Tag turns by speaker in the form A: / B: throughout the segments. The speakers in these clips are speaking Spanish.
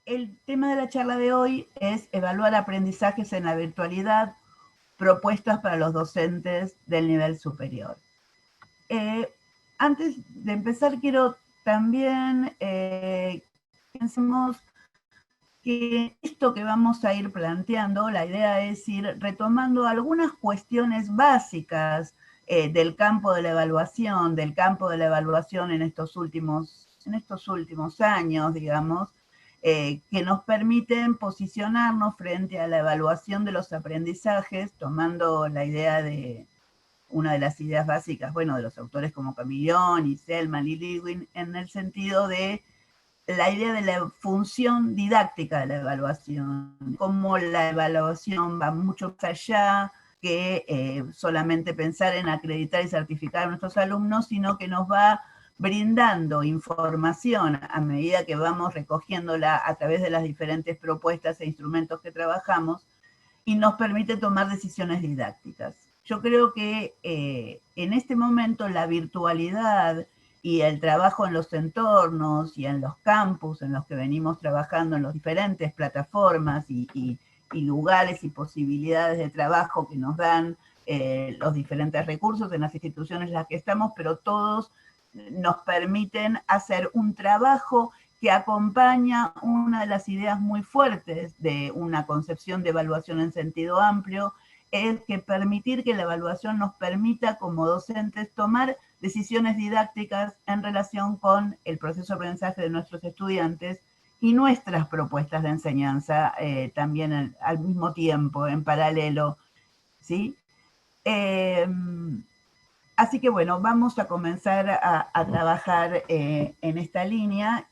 A: el tema de la charla de hoy es evaluar aprendizajes en la virtualidad, propuestas para los docentes del nivel superior. Antes de empezar, quiero también pensemos que esto que vamos a ir planteando, la idea es ir retomando algunas cuestiones básicas del campo de la evaluación, en estos últimos años, digamos, que nos permiten posicionarnos frente a la evaluación de los aprendizajes, tomando la idea de una de las ideas básicas, bueno, de los autores como Camillón y Selman y Lewin, en el sentido de la idea de la función didáctica de la evaluación, cómo la evaluación va mucho más allá que solamente pensar en acreditar y certificar a nuestros alumnos, sino que nos va brindando información a medida que vamos recogiéndola a través de las diferentes propuestas e instrumentos que trabajamos y nos permite tomar decisiones didácticas. Yo creo que en este momento la virtualidad y el trabajo en los entornos y en los campus en los que venimos trabajando en las diferentes plataformas y lugares y posibilidades de trabajo que nos dan los diferentes recursos en las instituciones en las que estamos, pero todos nos permiten hacer un trabajo que acompaña una de las ideas muy fuertes de una concepción de evaluación en sentido amplio, es que permitir que la evaluación nos permita como docentes tomar decisiones didácticas en relación con el proceso de aprendizaje de nuestros estudiantes y nuestras propuestas de enseñanza también al mismo tiempo, en paralelo, ¿sí? Así que bueno, vamos a comenzar a trabajar en esta línea.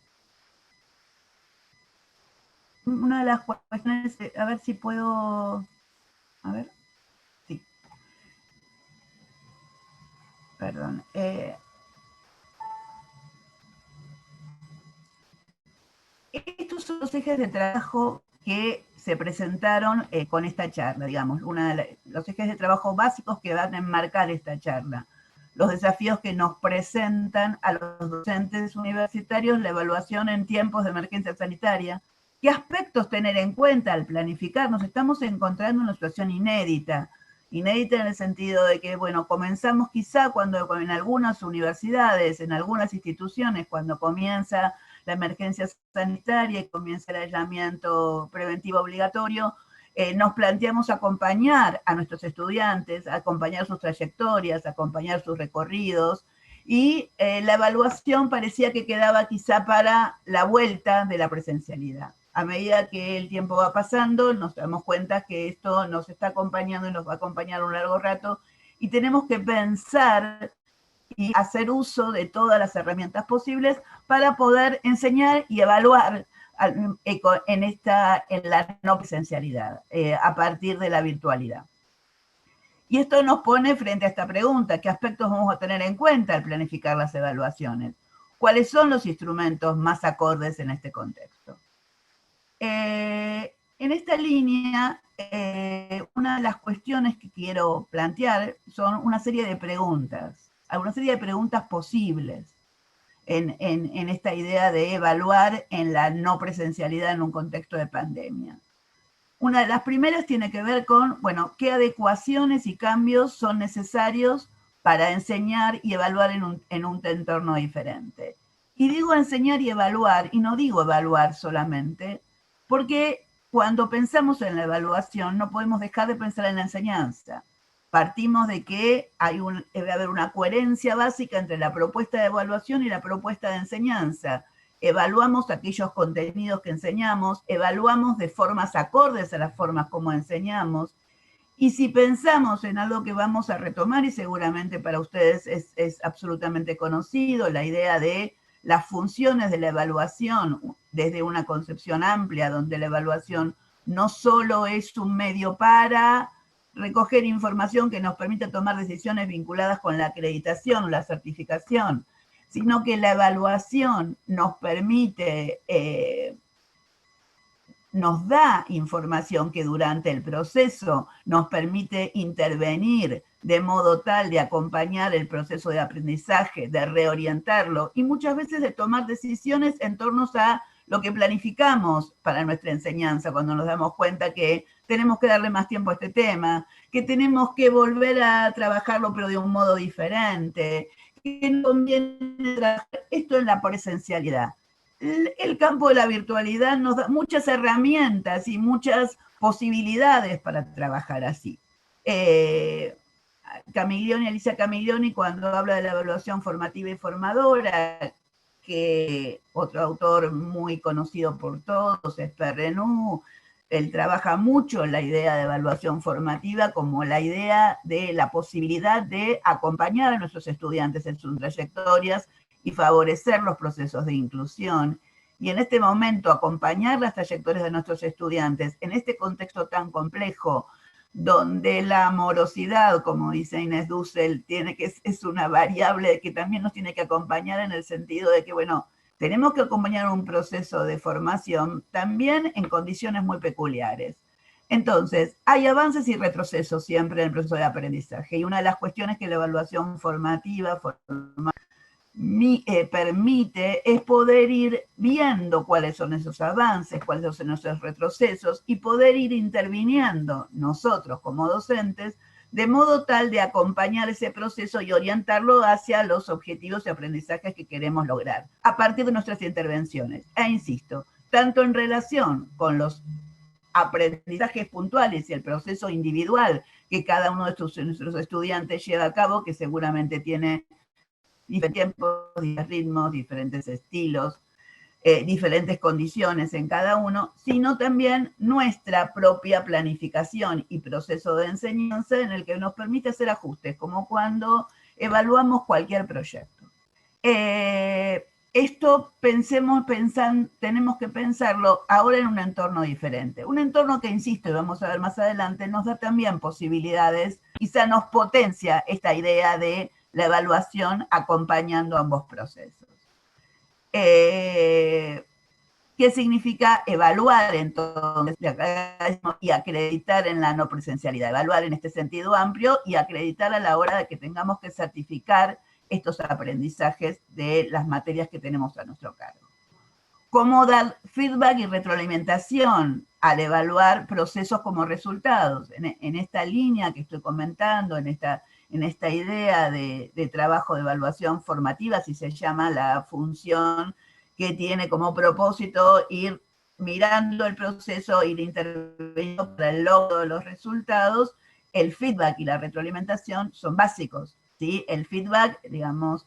A: Una de las cuestiones, a ver si puedo, a ver, sí, perdón. Estos son los ejes de trabajo que se presentaron con esta charla, digamos, los ejes de trabajo básicos que van a enmarcar esta charla. Los desafíos que nos presentan a los docentes universitarios, la evaluación en tiempos de emergencia sanitaria, qué aspectos tener en cuenta al planificar. Nos estamos encontrando en una situación inédita en el sentido de que, bueno, comenzamos quizá cuando en algunas universidades, en algunas instituciones, cuando comienza la emergencia sanitaria y comienza el aislamiento preventivo obligatorio, nos planteamos acompañar a nuestros estudiantes, acompañar sus trayectorias, acompañar sus recorridos, y la evaluación parecía que quedaba quizá para la vuelta de la presencialidad. A medida que el tiempo va pasando, nos damos cuenta que esto nos está acompañando y nos va a acompañar un largo rato, y tenemos que pensar y hacer uso de todas las herramientas posibles para poder enseñar y evaluar en la no presencialidad, a partir de la virtualidad. Y esto nos pone frente a esta pregunta: ¿qué aspectos vamos a tener en cuenta al planificar las evaluaciones? ¿Cuáles son los instrumentos más acordes en este contexto? En esta línea, una de las cuestiones que quiero plantear son una serie de preguntas, posibles en esta idea de evaluar en la no presencialidad en un contexto de pandemia. Una de las primeras tiene que ver con, bueno, qué adecuaciones y cambios son necesarios para enseñar y evaluar en un entorno diferente. Y digo enseñar y evaluar, y no digo evaluar solamente, porque cuando pensamos en la evaluación no podemos dejar de pensar en la enseñanza. Partimos de que debe haber una coherencia básica entre la propuesta de evaluación y la propuesta de enseñanza. Evaluamos aquellos contenidos que enseñamos, evaluamos de formas acordes a las formas como enseñamos, y si pensamos en algo que vamos a retomar, y seguramente para ustedes es absolutamente conocido, la idea de las funciones de la evaluación desde una concepción amplia, donde la evaluación no solo es un medio para recoger información que nos permite tomar decisiones vinculadas con la acreditación o la certificación, sino que la evaluación nos permite, nos da información que durante el proceso nos permite intervenir de modo tal de acompañar el proceso de aprendizaje, de reorientarlo, y muchas veces de tomar decisiones en torno a lo que planificamos para nuestra enseñanza cuando nos damos cuenta que tenemos que darle más tiempo a este tema, que tenemos que volver a trabajarlo pero de un modo diferente, que no conviene trabajar esto en la presencialidad. El campo de la virtualidad nos da muchas herramientas y muchas posibilidades para trabajar así. Alicia Camiglioni, cuando habla de la evaluación formativa y formadora, que otro autor muy conocido por todos es Perrenú, él trabaja mucho la idea de evaluación formativa como la idea de la posibilidad de acompañar a nuestros estudiantes en sus trayectorias y favorecer los procesos de inclusión. Y en este momento acompañar las trayectorias de nuestros estudiantes en este contexto tan complejo, donde la morosidad, como dice Inés Dussel, es una variable que también nos tiene que acompañar en el sentido de que, bueno, tenemos que acompañar un proceso de formación también en condiciones muy peculiares. Entonces, hay avances y retrocesos siempre en el proceso de aprendizaje, y una de las cuestiones que la evaluación formativa permite es poder ir viendo cuáles son esos avances, cuáles son esos retrocesos, y poder ir interviniendo nosotros como docentes de modo tal de acompañar ese proceso y orientarlo hacia los objetivos y aprendizajes que queremos lograr a partir de nuestras intervenciones. E insisto, tanto en relación con los aprendizajes puntuales y el proceso individual que cada uno de nuestros estudiantes lleva a cabo, que seguramente tiene diferentes tiempos, diferentes ritmos, diferentes estilos, diferentes condiciones en cada uno, sino también nuestra propia planificación y proceso de enseñanza en el que nos permite hacer ajustes, como cuando evaluamos cualquier proyecto. Esto tenemos que pensarlo ahora en un entorno diferente. Un entorno que, insisto, y vamos a ver más adelante, nos da también posibilidades, quizá nos potencia esta idea de la evaluación acompañando ambos procesos. ¿Qué significa evaluar entonces y acreditar en la no presencialidad? Evaluar en este sentido amplio y acreditar a la hora de que tengamos que certificar estos aprendizajes de las materias que tenemos a nuestro cargo. ¿Cómo dar feedback y retroalimentación al evaluar procesos como resultados? En esta línea que estoy comentando, en esta idea de trabajo de evaluación formativa, si se llama la función que tiene como propósito ir mirando el proceso, ir interviniendo para el logro de los resultados, el feedback y la retroalimentación son básicos, ¿sí? El feedback, digamos,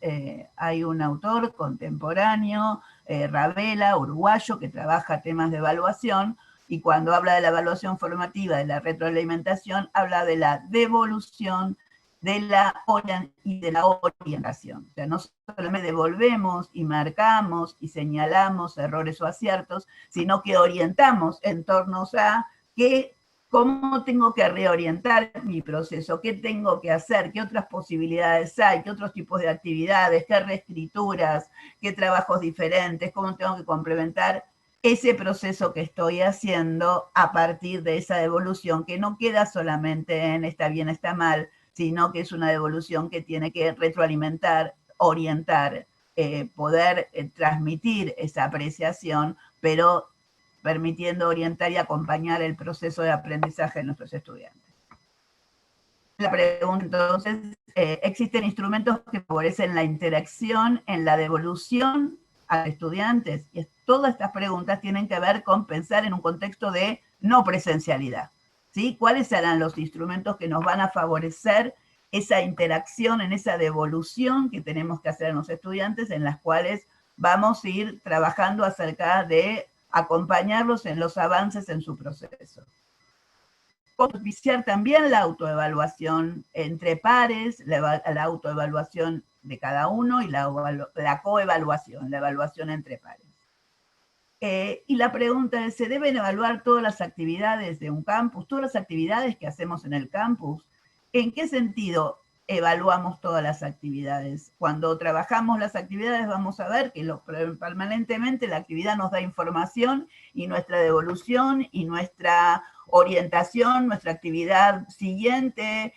A: hay un autor contemporáneo, Ravela, uruguayo, que trabaja temas de evaluación, y cuando habla de la evaluación formativa, de la retroalimentación, habla de la devolución, de la orientación. O sea, no solamente devolvemos y marcamos y señalamos errores o aciertos, sino que orientamos en torno a cómo tengo que reorientar mi proceso, qué tengo que hacer, qué otras posibilidades hay, qué otros tipos de actividades, qué reescrituras, qué trabajos diferentes, cómo tengo que complementar ese proceso que estoy haciendo a partir de esa devolución, que no queda solamente en está bien, está mal, sino que es una devolución que tiene que retroalimentar, orientar, poder transmitir esa apreciación, pero permitiendo orientar y acompañar el proceso de aprendizaje de nuestros estudiantes. La pregunta entonces, ¿existen instrumentos que favorecen la interacción en la devolución a estudiantes? Y todas estas preguntas tienen que ver con pensar en un contexto de no presencialidad, ¿sí? ¿Cuáles serán los instrumentos que nos van a favorecer esa interacción, en esa devolución que tenemos que hacer a los estudiantes, en las cuales vamos a ir trabajando acerca de acompañarlos en los avances en su proceso? Propiciar también la autoevaluación entre pares, la autoevaluación de cada uno y la coevaluación, la evaluación entre pares. Y la pregunta es, ¿se deben evaluar todas las actividades de un campus, todas las actividades que hacemos en el campus? ¿En qué sentido evaluamos todas las actividades? Cuando trabajamos las actividades vamos a ver que permanentemente la actividad nos da información, y nuestra devolución y nuestra orientación, nuestra actividad siguiente,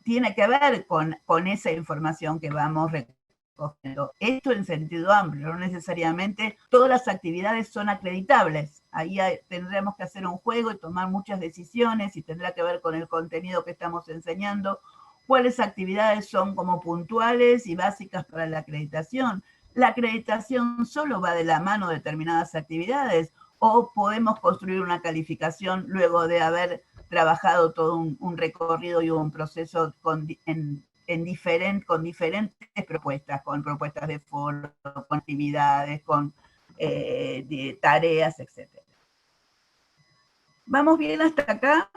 A: tiene que ver con esa información que vamos recogiendo. Esto en sentido amplio, no necesariamente todas las actividades son acreditables. Ahí tendremos que hacer un juego y tomar muchas decisiones y tendrá que ver con el contenido que estamos enseñando, cuáles actividades son como puntuales y básicas para la acreditación. La acreditación solo va de la mano de determinadas actividades o podemos construir una calificación luego de haber trabajado todo un recorrido y un proceso con diferentes propuestas, con propuestas de foro, con actividades, con de tareas, etc. ¿Vamos bien hasta acá?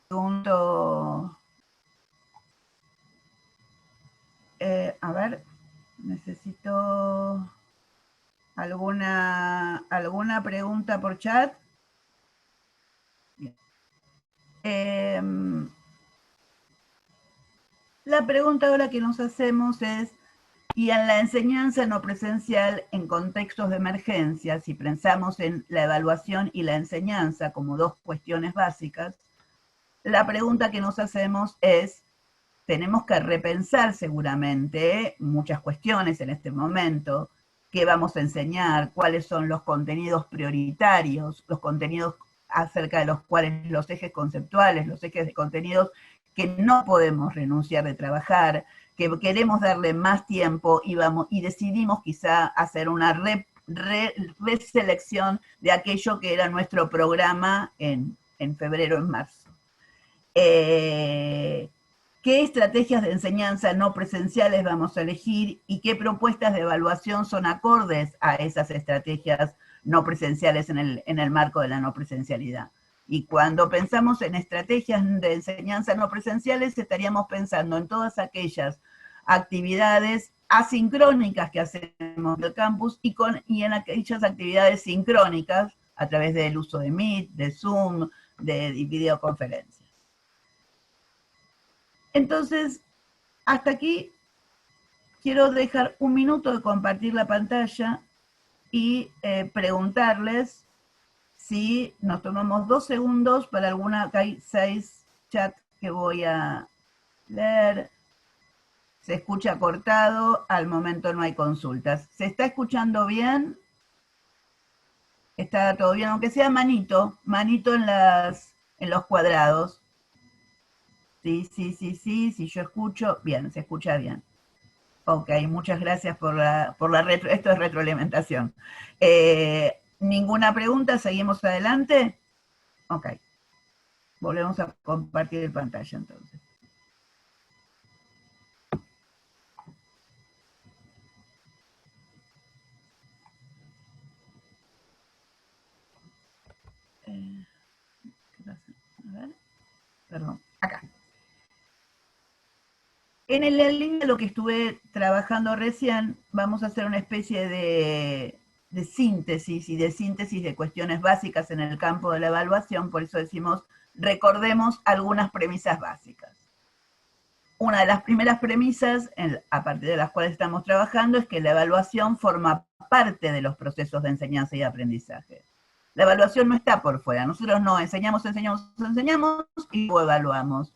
A: Segundo, a ver, necesito alguna pregunta por chat. La pregunta ahora que nos hacemos es, y en la enseñanza no presencial en contextos de emergencia, si pensamos en la evaluación y la enseñanza como dos cuestiones básicas, la pregunta que nos hacemos es, tenemos que repensar seguramente muchas cuestiones en este momento, qué vamos a enseñar, cuáles son los contenidos prioritarios, los contenidos acerca de los cuales los ejes conceptuales, los ejes de contenidos que no podemos renunciar de trabajar, que queremos darle más tiempo y decidimos quizá hacer una reselección de aquello que era nuestro programa en febrero, en marzo. ¿Qué estrategias de enseñanza no presenciales vamos a elegir y qué propuestas de evaluación son acordes a esas estrategias no presenciales en el marco de la no presencialidad? Y cuando pensamos en estrategias de enseñanza no presenciales, estaríamos pensando en todas aquellas actividades asincrónicas que hacemos en el campus y en aquellas actividades sincrónicas a través del uso de Meet, de Zoom, de videoconferencias. Entonces, hasta aquí quiero dejar un minuto de compartir la pantalla y preguntarles si nos tomamos 2 segundos para alguna, acá hay 6 chats que voy a leer. Se escucha cortado, al momento no hay consultas. ¿Se está escuchando bien? ¿Está todo bien? Aunque sea manito en los cuadrados. Sí, yo escucho, bien, se escucha bien. Ok, muchas gracias por esto es retroalimentación. ¿Ninguna pregunta? ¿Seguimos adelante? Ok. Volvemos a compartir pantalla entonces. ¿Qué pasa? A ver. Perdón, acá. En la línea de lo que estuve trabajando recién, vamos a hacer una especie de síntesis y de síntesis de cuestiones básicas en el campo de la evaluación, por eso decimos, recordemos algunas premisas básicas. Una de las primeras premisas, a partir de las cuales estamos trabajando, es que la evaluación forma parte de los procesos de enseñanza y aprendizaje. La evaluación no está por fuera, nosotros no enseñamos y luego evaluamos.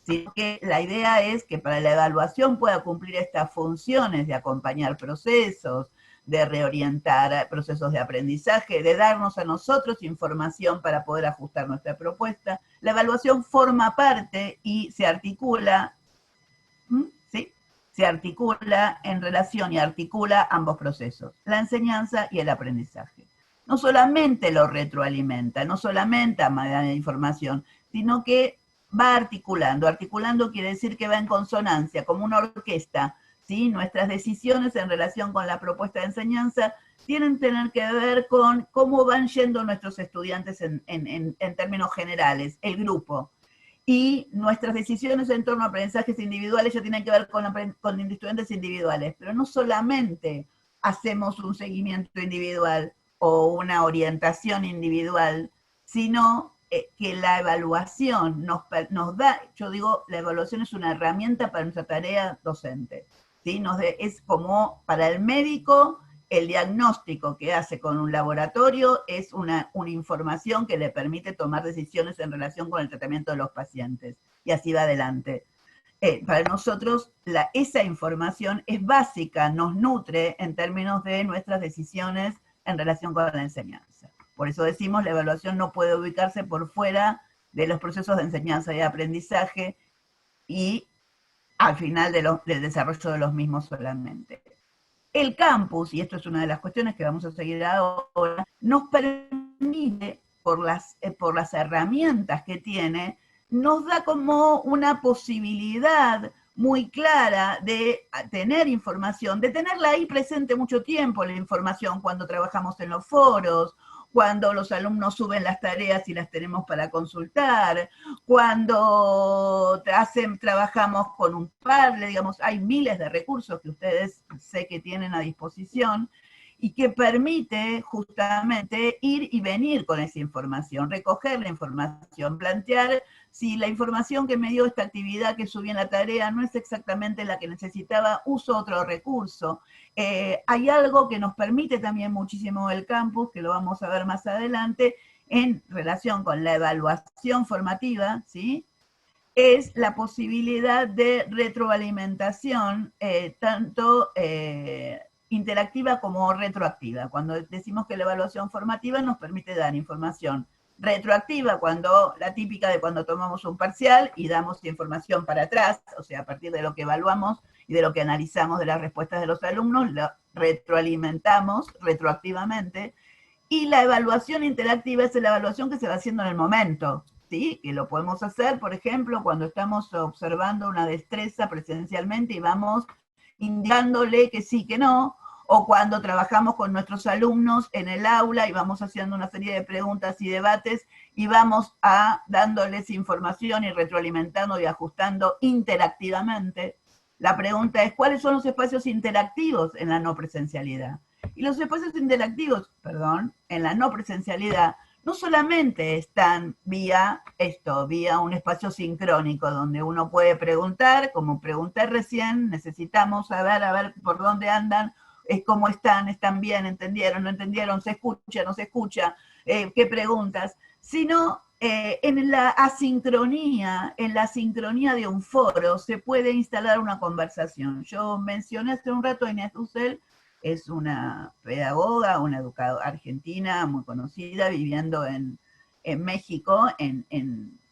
A: Sino que la idea es que para la evaluación pueda cumplir estas funciones de acompañar procesos, de reorientar procesos de aprendizaje, de darnos a nosotros información para poder ajustar nuestra propuesta. La evaluación forma parte y se articula, ¿sí? Se articula en relación y articula ambos procesos, la enseñanza y el aprendizaje. No solamente lo retroalimenta, no solamente a manera de información, sino que va articulando. Articulando quiere decir que va en consonancia, como una orquesta, ¿sí? Nuestras decisiones en relación con la propuesta de enseñanza tienen que tener que ver con cómo van yendo nuestros estudiantes en términos generales, el grupo. Y nuestras decisiones en torno a aprendizajes individuales ya tienen que ver con estudiantes individuales, pero no solamente hacemos un seguimiento individual o una orientación individual, sino que la evaluación nos da, yo digo, la evaluación es una herramienta para nuestra tarea docente, ¿sí? Es como para el médico, el diagnóstico que hace con un laboratorio es una información que le permite tomar decisiones en relación con el tratamiento de los pacientes, y así va adelante. para nosotros esa información es básica, nos nutre en términos de nuestras decisiones en relación con la enseñanza. Por eso decimos, la evaluación no puede ubicarse por fuera de los procesos de enseñanza y aprendizaje y al final del desarrollo de los mismos solamente. El campus, y esto es una de las cuestiones que vamos a seguir ahora, nos permite, por las herramientas que tiene, nos da como una posibilidad muy clara de tener información, de tenerla ahí presente mucho tiempo, la información, cuando trabajamos en los foros, cuando los alumnos suben las tareas y las tenemos para consultar, cuando trabajamos con un padre, digamos, hay miles de recursos que ustedes sé que tienen a disposición y que permite justamente ir y venir con esa información, recoger la información, plantear si la información que me dio esta actividad que subí en la tarea no es exactamente la que necesitaba, uso otro recurso. Hay algo que nos permite también muchísimo el campus, que lo vamos a ver más adelante, en relación con la evaluación formativa, ¿sí? Es la posibilidad de retroalimentación, tanto interactiva como retroactiva. Cuando decimos que la evaluación formativa nos permite dar información retroactiva, cuando la típica de cuando tomamos un parcial y damos información para atrás, o sea, a partir de lo que evaluamos y de lo que analizamos de las respuestas de los alumnos, lo retroalimentamos retroactivamente, y la evaluación interactiva es la evaluación que se va haciendo en el momento, ¿sí? Que lo podemos hacer, por ejemplo, cuando estamos observando una destreza presencialmente y vamos indicándole que sí, que no, o cuando trabajamos con nuestros alumnos en el aula y vamos haciendo una serie de preguntas y debates y vamos dándoles información y retroalimentando y ajustando interactivamente. La pregunta es, ¿cuáles son los espacios interactivos en la no presencialidad? Y los espacios interactivos, en la no presencialidad, no solamente están vía un espacio sincrónico donde uno puede preguntar, como pregunté recién, necesitamos saber a ver por dónde andan, cómo están bien, entendieron, no entendieron, se escucha, no se escucha, qué preguntas, sino en la sincronía de un foro se puede instalar una conversación. Yo mencioné hace un rato a Inés Dussel, es una pedagoga, una educadora argentina muy conocida, viviendo en México,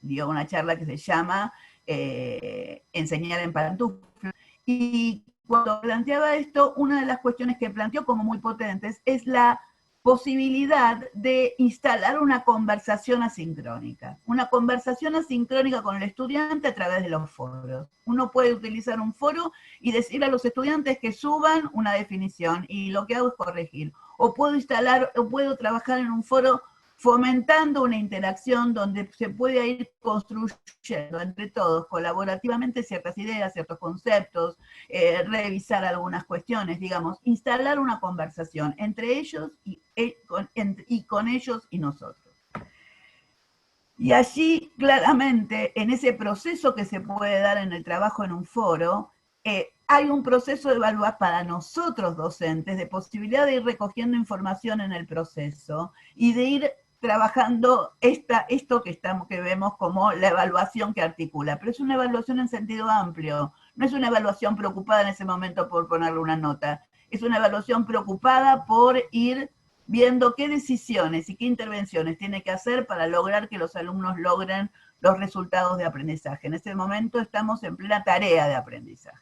A: dio una charla que se llama Enseñar en pantuflas. Y cuando planteaba esto, una de las cuestiones que planteó como muy potentes es la posibilidad de instalar una conversación asincrónica con el estudiante a través de los foros. Uno puede utilizar un foro y decirle a los estudiantes que suban una definición y lo que hago es corregir. O puedo trabajar en un foro fomentando una interacción donde se puede ir construyendo entre todos colaborativamente ciertas ideas, ciertos conceptos, revisar algunas cuestiones, digamos, instalar una conversación entre ellos y con ellos y nosotros. Y allí, claramente, en ese proceso que se puede dar en el trabajo en un foro, hay un proceso de evaluación para nosotros docentes, de posibilidad de ir recogiendo información en el proceso y de ir trabajando esto que vemos como la evaluación que articula, pero es una evaluación en sentido amplio, no es una evaluación preocupada en ese momento por ponerle una nota, es una evaluación preocupada por ir viendo qué decisiones y qué intervenciones tiene que hacer para lograr que los alumnos logren los resultados de aprendizaje. En este momento estamos en plena tarea de aprendizaje.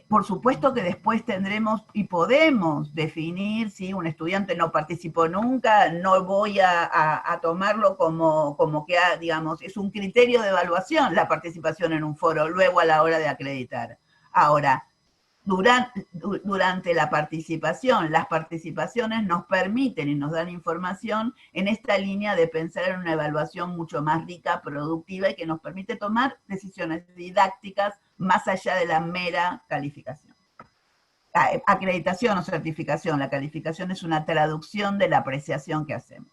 A: Por supuesto que después tendremos y podemos definir si un estudiante no participó nunca, no voy a tomarlo como que, digamos, es un criterio de evaluación la participación en un foro, luego a la hora de acreditar. Ahora, durante la participación, las participaciones nos permiten y nos dan información en esta línea de pensar en una evaluación mucho más rica, productiva y que nos permite tomar decisiones didácticas más allá de la mera calificación. Acreditación o certificación, la calificación es una traducción de la apreciación que hacemos.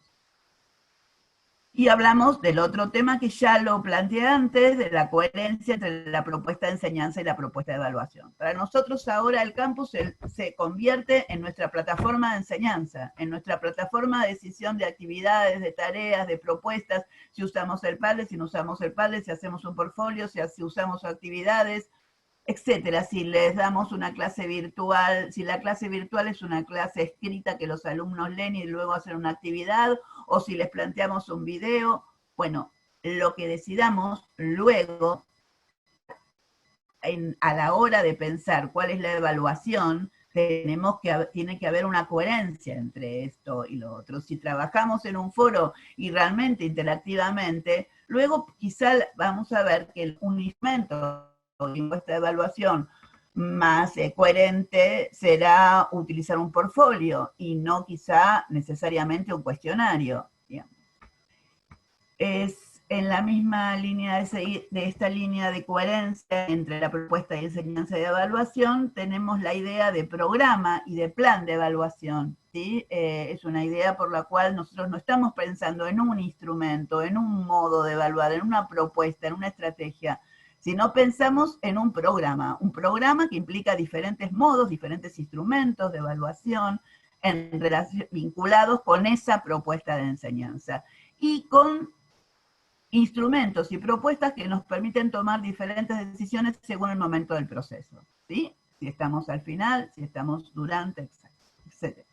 A: Y hablamos del otro tema que ya lo planteé antes, de la coherencia entre la propuesta de enseñanza y la propuesta de evaluación. Para nosotros ahora el campus se convierte en nuestra plataforma de enseñanza, en nuestra plataforma de decisión de actividades, de tareas, de propuestas, si usamos el Padlet, si no usamos el Padlet, si hacemos un portfolio, si usamos actividades, etcétera. Si les damos una clase virtual, si la clase virtual es una clase escrita que los alumnos leen y luego hacen una actividad, o si les planteamos un video, bueno, lo que decidamos luego, a la hora de pensar cuál es la evaluación, tiene que haber una coherencia entre esto y lo otro. Si trabajamos en un foro y realmente interactivamente, luego quizá vamos a ver que un instrumento de encuesta de evaluación más coherente será utilizar un portfolio y no quizá necesariamente un cuestionario. Digamos. Es en la misma línea de esta línea de coherencia entre la propuesta de enseñanza y de evaluación, tenemos la idea de programa y de plan de evaluación. ¿Sí? Es una idea por la cual nosotros no estamos pensando en un instrumento, en un modo de evaluar, en una propuesta, en una estrategia, sino pensamos en un programa que implica diferentes modos, diferentes instrumentos de evaluación vinculados con esa propuesta de enseñanza y con instrumentos y propuestas que nos permiten tomar diferentes decisiones según el momento del proceso, ¿sí? Si estamos al final, si estamos durante, etc.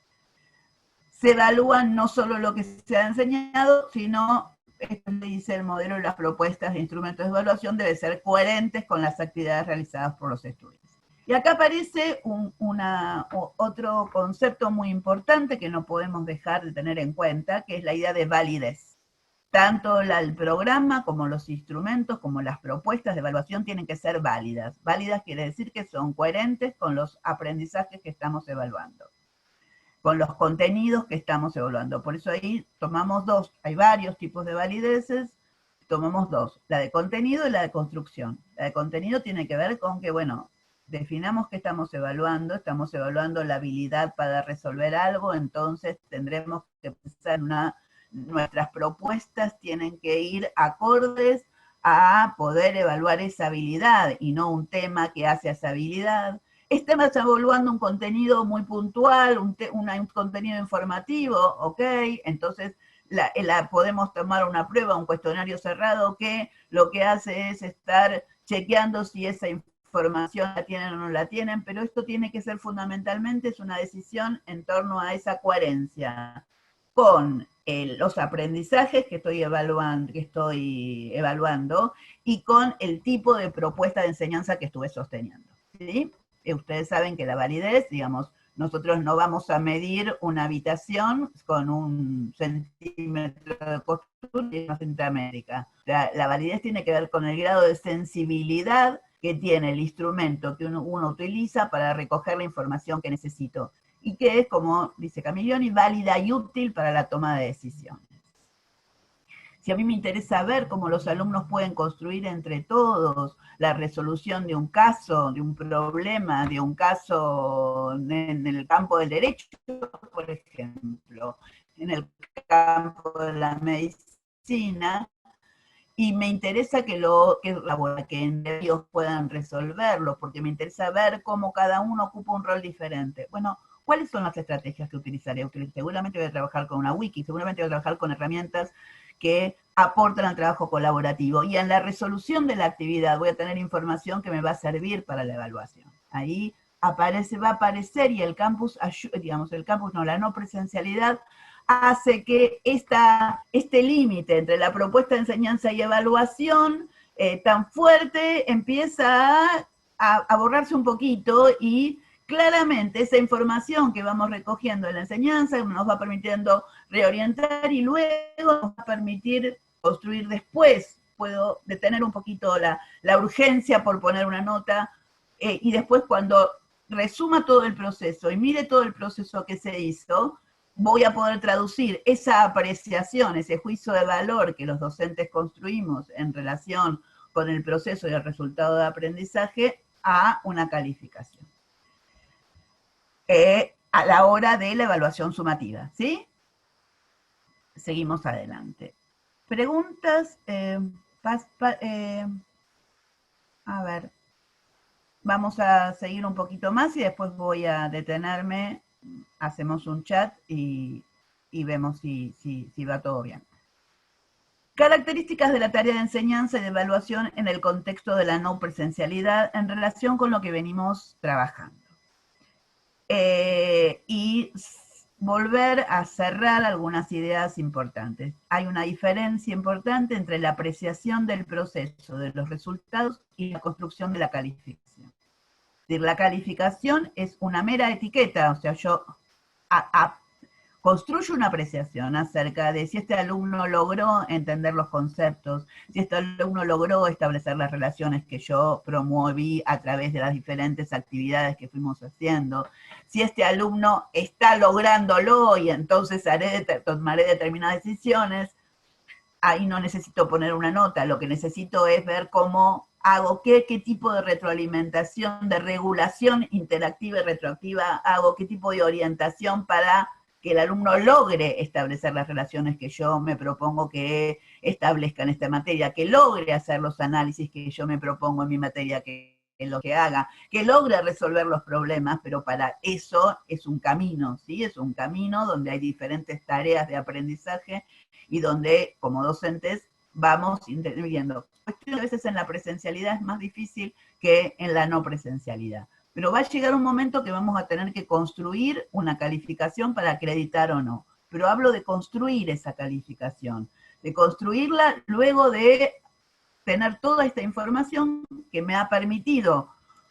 A: Se evalúan no solo lo que se ha enseñado, sino, esto dice el modelo de las propuestas de instrumentos de evaluación, deben ser coherentes con las actividades realizadas por los estudiantes. Y acá aparece otro concepto muy importante que no podemos dejar de tener en cuenta, que es la idea de validez. Tanto el programa como los instrumentos, como las propuestas de evaluación tienen que ser válidas. Válidas quiere decir que son coherentes con los aprendizajes que estamos evaluando, con los contenidos que estamos evaluando. Por eso ahí tomamos dos, hay varios tipos de valideces, tomamos dos, la de contenido y la de construcción. La de contenido tiene que ver con que, bueno, definamos qué estamos evaluando la habilidad para resolver algo, entonces tendremos que pensar en nuestras propuestas tienen que ir acordes a poder evaluar esa habilidad y no un tema que hace esa habilidad. Estamos evaluando un contenido muy puntual, un contenido informativo, ok, entonces podemos tomar una prueba, un cuestionario cerrado que lo que hace es estar chequeando si esa información la tienen o no la tienen, pero esto tiene que ser fundamentalmente, es una decisión en torno a esa coherencia con los aprendizajes que estoy evaluando y con el tipo de propuesta de enseñanza que estuve sosteniendo. ¿Sí? Ustedes saben que la validez, digamos, nosotros no vamos a medir una habitación con un centímetro de costura y una cinta métrica. La validez tiene que ver con el grado de sensibilidad que tiene el instrumento que uno utiliza para recoger la información que necesito y que es, como dice Camiglioni, válida y útil para la toma de decisiones. Si a mí me interesa ver cómo los alumnos pueden construir entre todos la resolución de un caso, de un problema, de un caso en el campo del derecho, por ejemplo, en el campo de la medicina, y me interesa que ellos puedan resolverlo, porque me interesa ver cómo cada uno ocupa un rol diferente. Bueno, ¿cuáles son las estrategias que utilizaré? Seguramente voy a trabajar con una wiki, seguramente voy a trabajar con herramientas que aportan al trabajo colaborativo. Y en la resolución de la actividad voy a tener información que me va a servir para la evaluación. Ahí va a aparecer y el campus, la no presencialidad, hace que este límite entre la propuesta de enseñanza y evaluación tan fuerte empieza a borrarse un poquito y claramente esa información que vamos recogiendo en la enseñanza nos va permitiendo reorientar y luego nos va a permitir construir después. Puedo detener un poquito la urgencia por poner una nota y después cuando resuma todo el proceso y mire todo el proceso que se hizo, voy a poder traducir esa apreciación, ese juicio de valor que los docentes construimos en relación con el proceso y el resultado de aprendizaje a una calificación. A la hora de la evaluación sumativa, ¿sí? Seguimos adelante. Preguntas, a ver, vamos a seguir un poquito más y después voy a detenerme, hacemos un chat y vemos si va todo bien. Características de la tarea de enseñanza y de evaluación en el contexto de la no presencialidad en relación con lo que venimos trabajando. Y volver a cerrar algunas ideas importantes. Hay una diferencia importante entre la apreciación del proceso, de los resultados y la construcción de la calificación. Es decir, la calificación es una mera etiqueta, o sea, yo construyo una apreciación acerca de si este alumno logró entender los conceptos, si este alumno logró establecer las relaciones que yo promoví a través de las diferentes actividades que fuimos haciendo, si este alumno está lográndolo y entonces tomaré determinadas decisiones. Ahí no necesito poner una nota, lo que necesito es ver cómo hago, qué tipo de retroalimentación, de regulación interactiva y retroactiva hago, qué tipo de orientación para que el alumno logre establecer las relaciones que yo me propongo que establezca en esta materia, que logre hacer los análisis que yo me propongo en mi materia que lo que haga, que logre resolver los problemas, pero para eso es un camino, ¿sí? Es un camino donde hay diferentes tareas de aprendizaje y donde, como docentes, vamos interviniendo. A veces en la presencialidad es más difícil que en la no presencialidad. Pero va a llegar un momento que vamos a tener que construir una calificación para acreditar o no. Pero hablo de construir esa calificación, de construirla luego de tener toda esta información que me ha permitido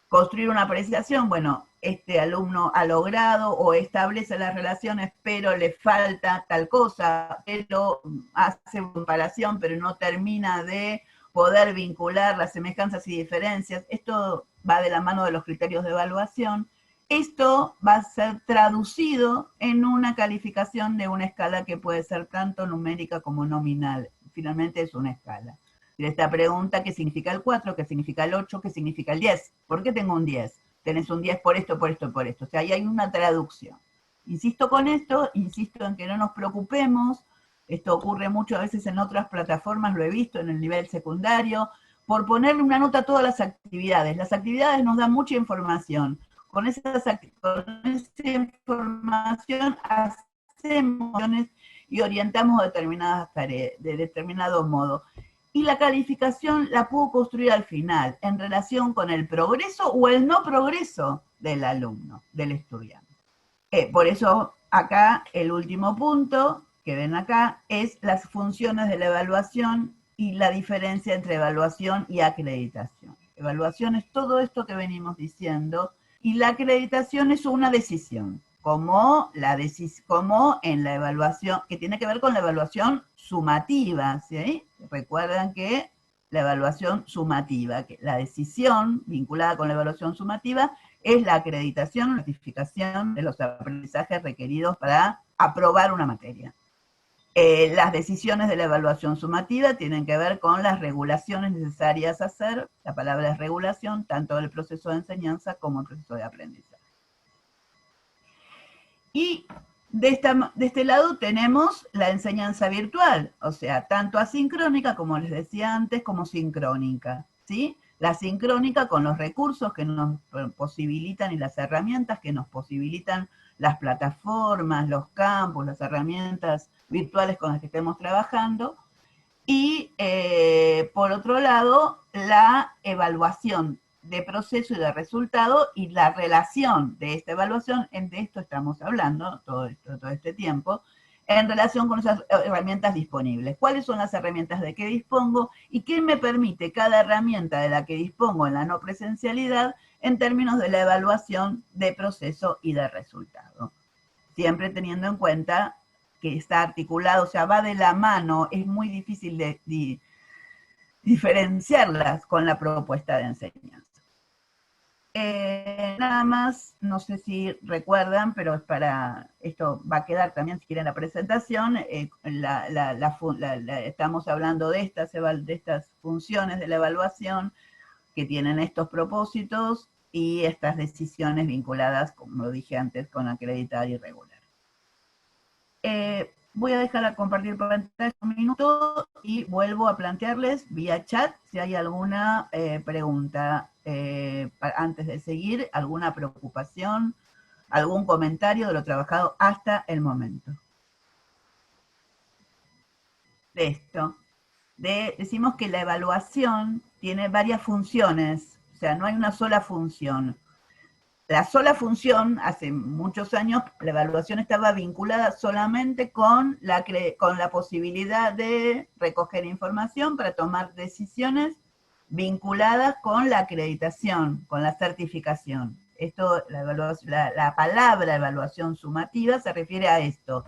A: construir una apreciación. Bueno, este alumno ha logrado o establece las relaciones, pero le falta tal cosa, pero hace comparación, pero no termina de poder vincular las semejanzas y diferencias. Esto va de la mano de los criterios de evaluación. Esto va a ser traducido en una calificación de una escala que puede ser tanto numérica como nominal. Finalmente es una escala. Esta pregunta, ¿qué significa el 4? ¿Qué significa el 8? ¿Qué significa el 10? ¿Por qué tengo un 10? Tenés un 10 por esto, por esto, por esto. O sea, ahí hay una traducción. Insisto con esto, insisto en que no nos preocupemos. Esto ocurre mucho a veces en otras plataformas, lo he visto en el nivel secundario, por ponerle una nota a todas las actividades. Las actividades nos dan mucha información. Con esa información hacemos y orientamos determinadas tareas, de determinado modo. Y la calificación la puedo construir al final, en relación con el progreso o el no progreso del alumno, del estudiante. Por eso acá el último punto que ven acá es las funciones de la evaluación y la diferencia entre evaluación y acreditación. Evaluación es todo esto que venimos diciendo y la acreditación es una decisión, como en la evaluación, que tiene que ver con la evaluación sumativa, ¿sí? Recuerdan que la evaluación sumativa, que la decisión vinculada con la evaluación sumativa es la acreditación, notificación de los aprendizajes requeridos para aprobar una materia. Las decisiones de la evaluación sumativa tienen que ver con las regulaciones necesarias a hacer, la palabra es regulación, tanto del proceso de enseñanza como el proceso de aprendizaje. Y de este lado tenemos la enseñanza virtual, o sea, tanto asincrónica, como les decía antes, como sincrónica, ¿sí? La sincrónica con los recursos que nos posibilitan y las herramientas que nos posibilitan las plataformas, los campos, las herramientas virtuales con las que estemos trabajando. Y por otro lado, la evaluación de proceso y de resultado y la relación de esta evaluación, de esto estamos hablando todo este tiempo, en relación con esas herramientas disponibles. ¿Cuáles son las herramientas de que dispongo y qué me permite cada herramienta de la que dispongo en la no presencialidad en términos de la evaluación de proceso y de resultado? Siempre teniendo en cuenta que está articulado, o sea, va de la mano, es muy difícil de diferenciarlas con la propuesta de enseñanza. Nada más, no sé si recuerdan, pero es para, esto va a quedar también si quieren la presentación, estamos hablando de estas funciones de la evaluación que tienen estos propósitos y estas decisiones vinculadas, como lo dije antes, con acreditar y regular. Voy a dejar a compartir pantalla un minuto y vuelvo a plantearles vía chat si hay alguna pregunta antes de seguir, alguna preocupación, algún comentario de lo trabajado hasta el momento. De esto. Decimos que la evaluación tiene varias funciones, o sea, no hay una sola función. La sola función, hace muchos años, la evaluación estaba vinculada solamente con la posibilidad de recoger información para tomar decisiones vinculadas con la acreditación, con la certificación. Esto, la palabra evaluación sumativa se refiere a esto,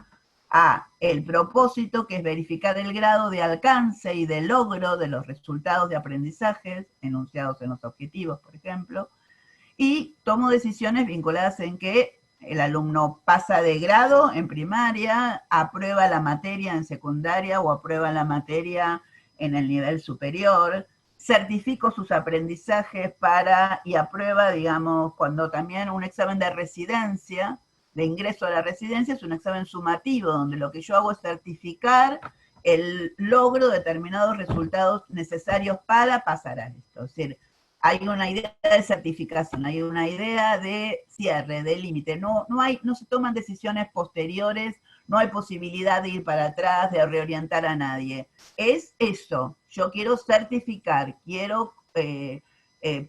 A: a el propósito, que es verificar el grado de alcance y de logro de los resultados de aprendizaje enunciados en los objetivos, por ejemplo, y tomo decisiones vinculadas en que el alumno pasa de grado en primaria, aprueba la materia en secundaria o aprueba la materia en el nivel superior, certifico sus aprendizajes y aprueba, digamos, cuando también un examen de residencia, de ingreso a la residencia, es un examen sumativo, donde lo que yo hago es certificar el logro de determinados resultados necesarios para pasar a esto. Es decir, hay una idea de certificación, hay una idea de cierre, de límite, no se toman decisiones posteriores, no hay posibilidad de ir para atrás, de reorientar a nadie. Es eso, yo quiero certificar, quiero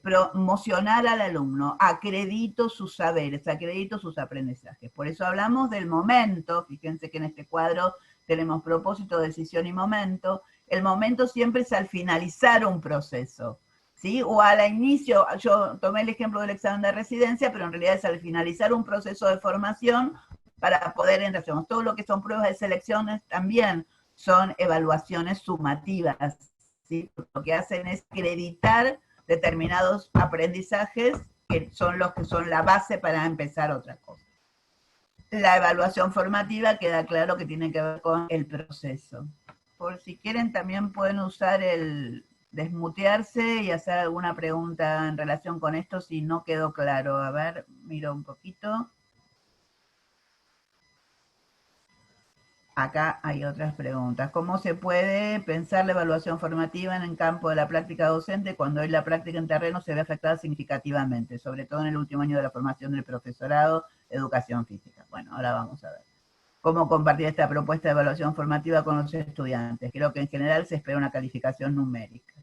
A: promocionar al alumno, acredito sus saberes, acredito sus aprendizajes. Por eso hablamos del momento, fíjense que en este cuadro tenemos propósito, decisión y momento. El momento siempre es al finalizar un proceso, ¿sí? O al inicio, yo tomé el ejemplo del examen de residencia, pero en realidad es al finalizar un proceso de formación para poder entrar. Todo lo que son pruebas de selecciones también son evaluaciones sumativas, ¿sí? Lo que hacen es acreditar determinados aprendizajes que son los que son la base para empezar otra cosa. La evaluación formativa queda claro que tiene que ver con el proceso. Por si quieren también pueden usar el desmutearse y hacer alguna pregunta en relación con esto si no quedó claro. A ver, miro un poquito. Acá hay otras preguntas. ¿Cómo se puede pensar la evaluación formativa en el campo de la práctica docente cuando hoy la práctica en terreno se ve afectada significativamente, sobre todo en el último año de la formación del profesorado, educación física? Bueno, ahora vamos a ver. ¿Cómo compartir esta propuesta de evaluación formativa con los estudiantes? Creo que en general se espera una calificación numérica.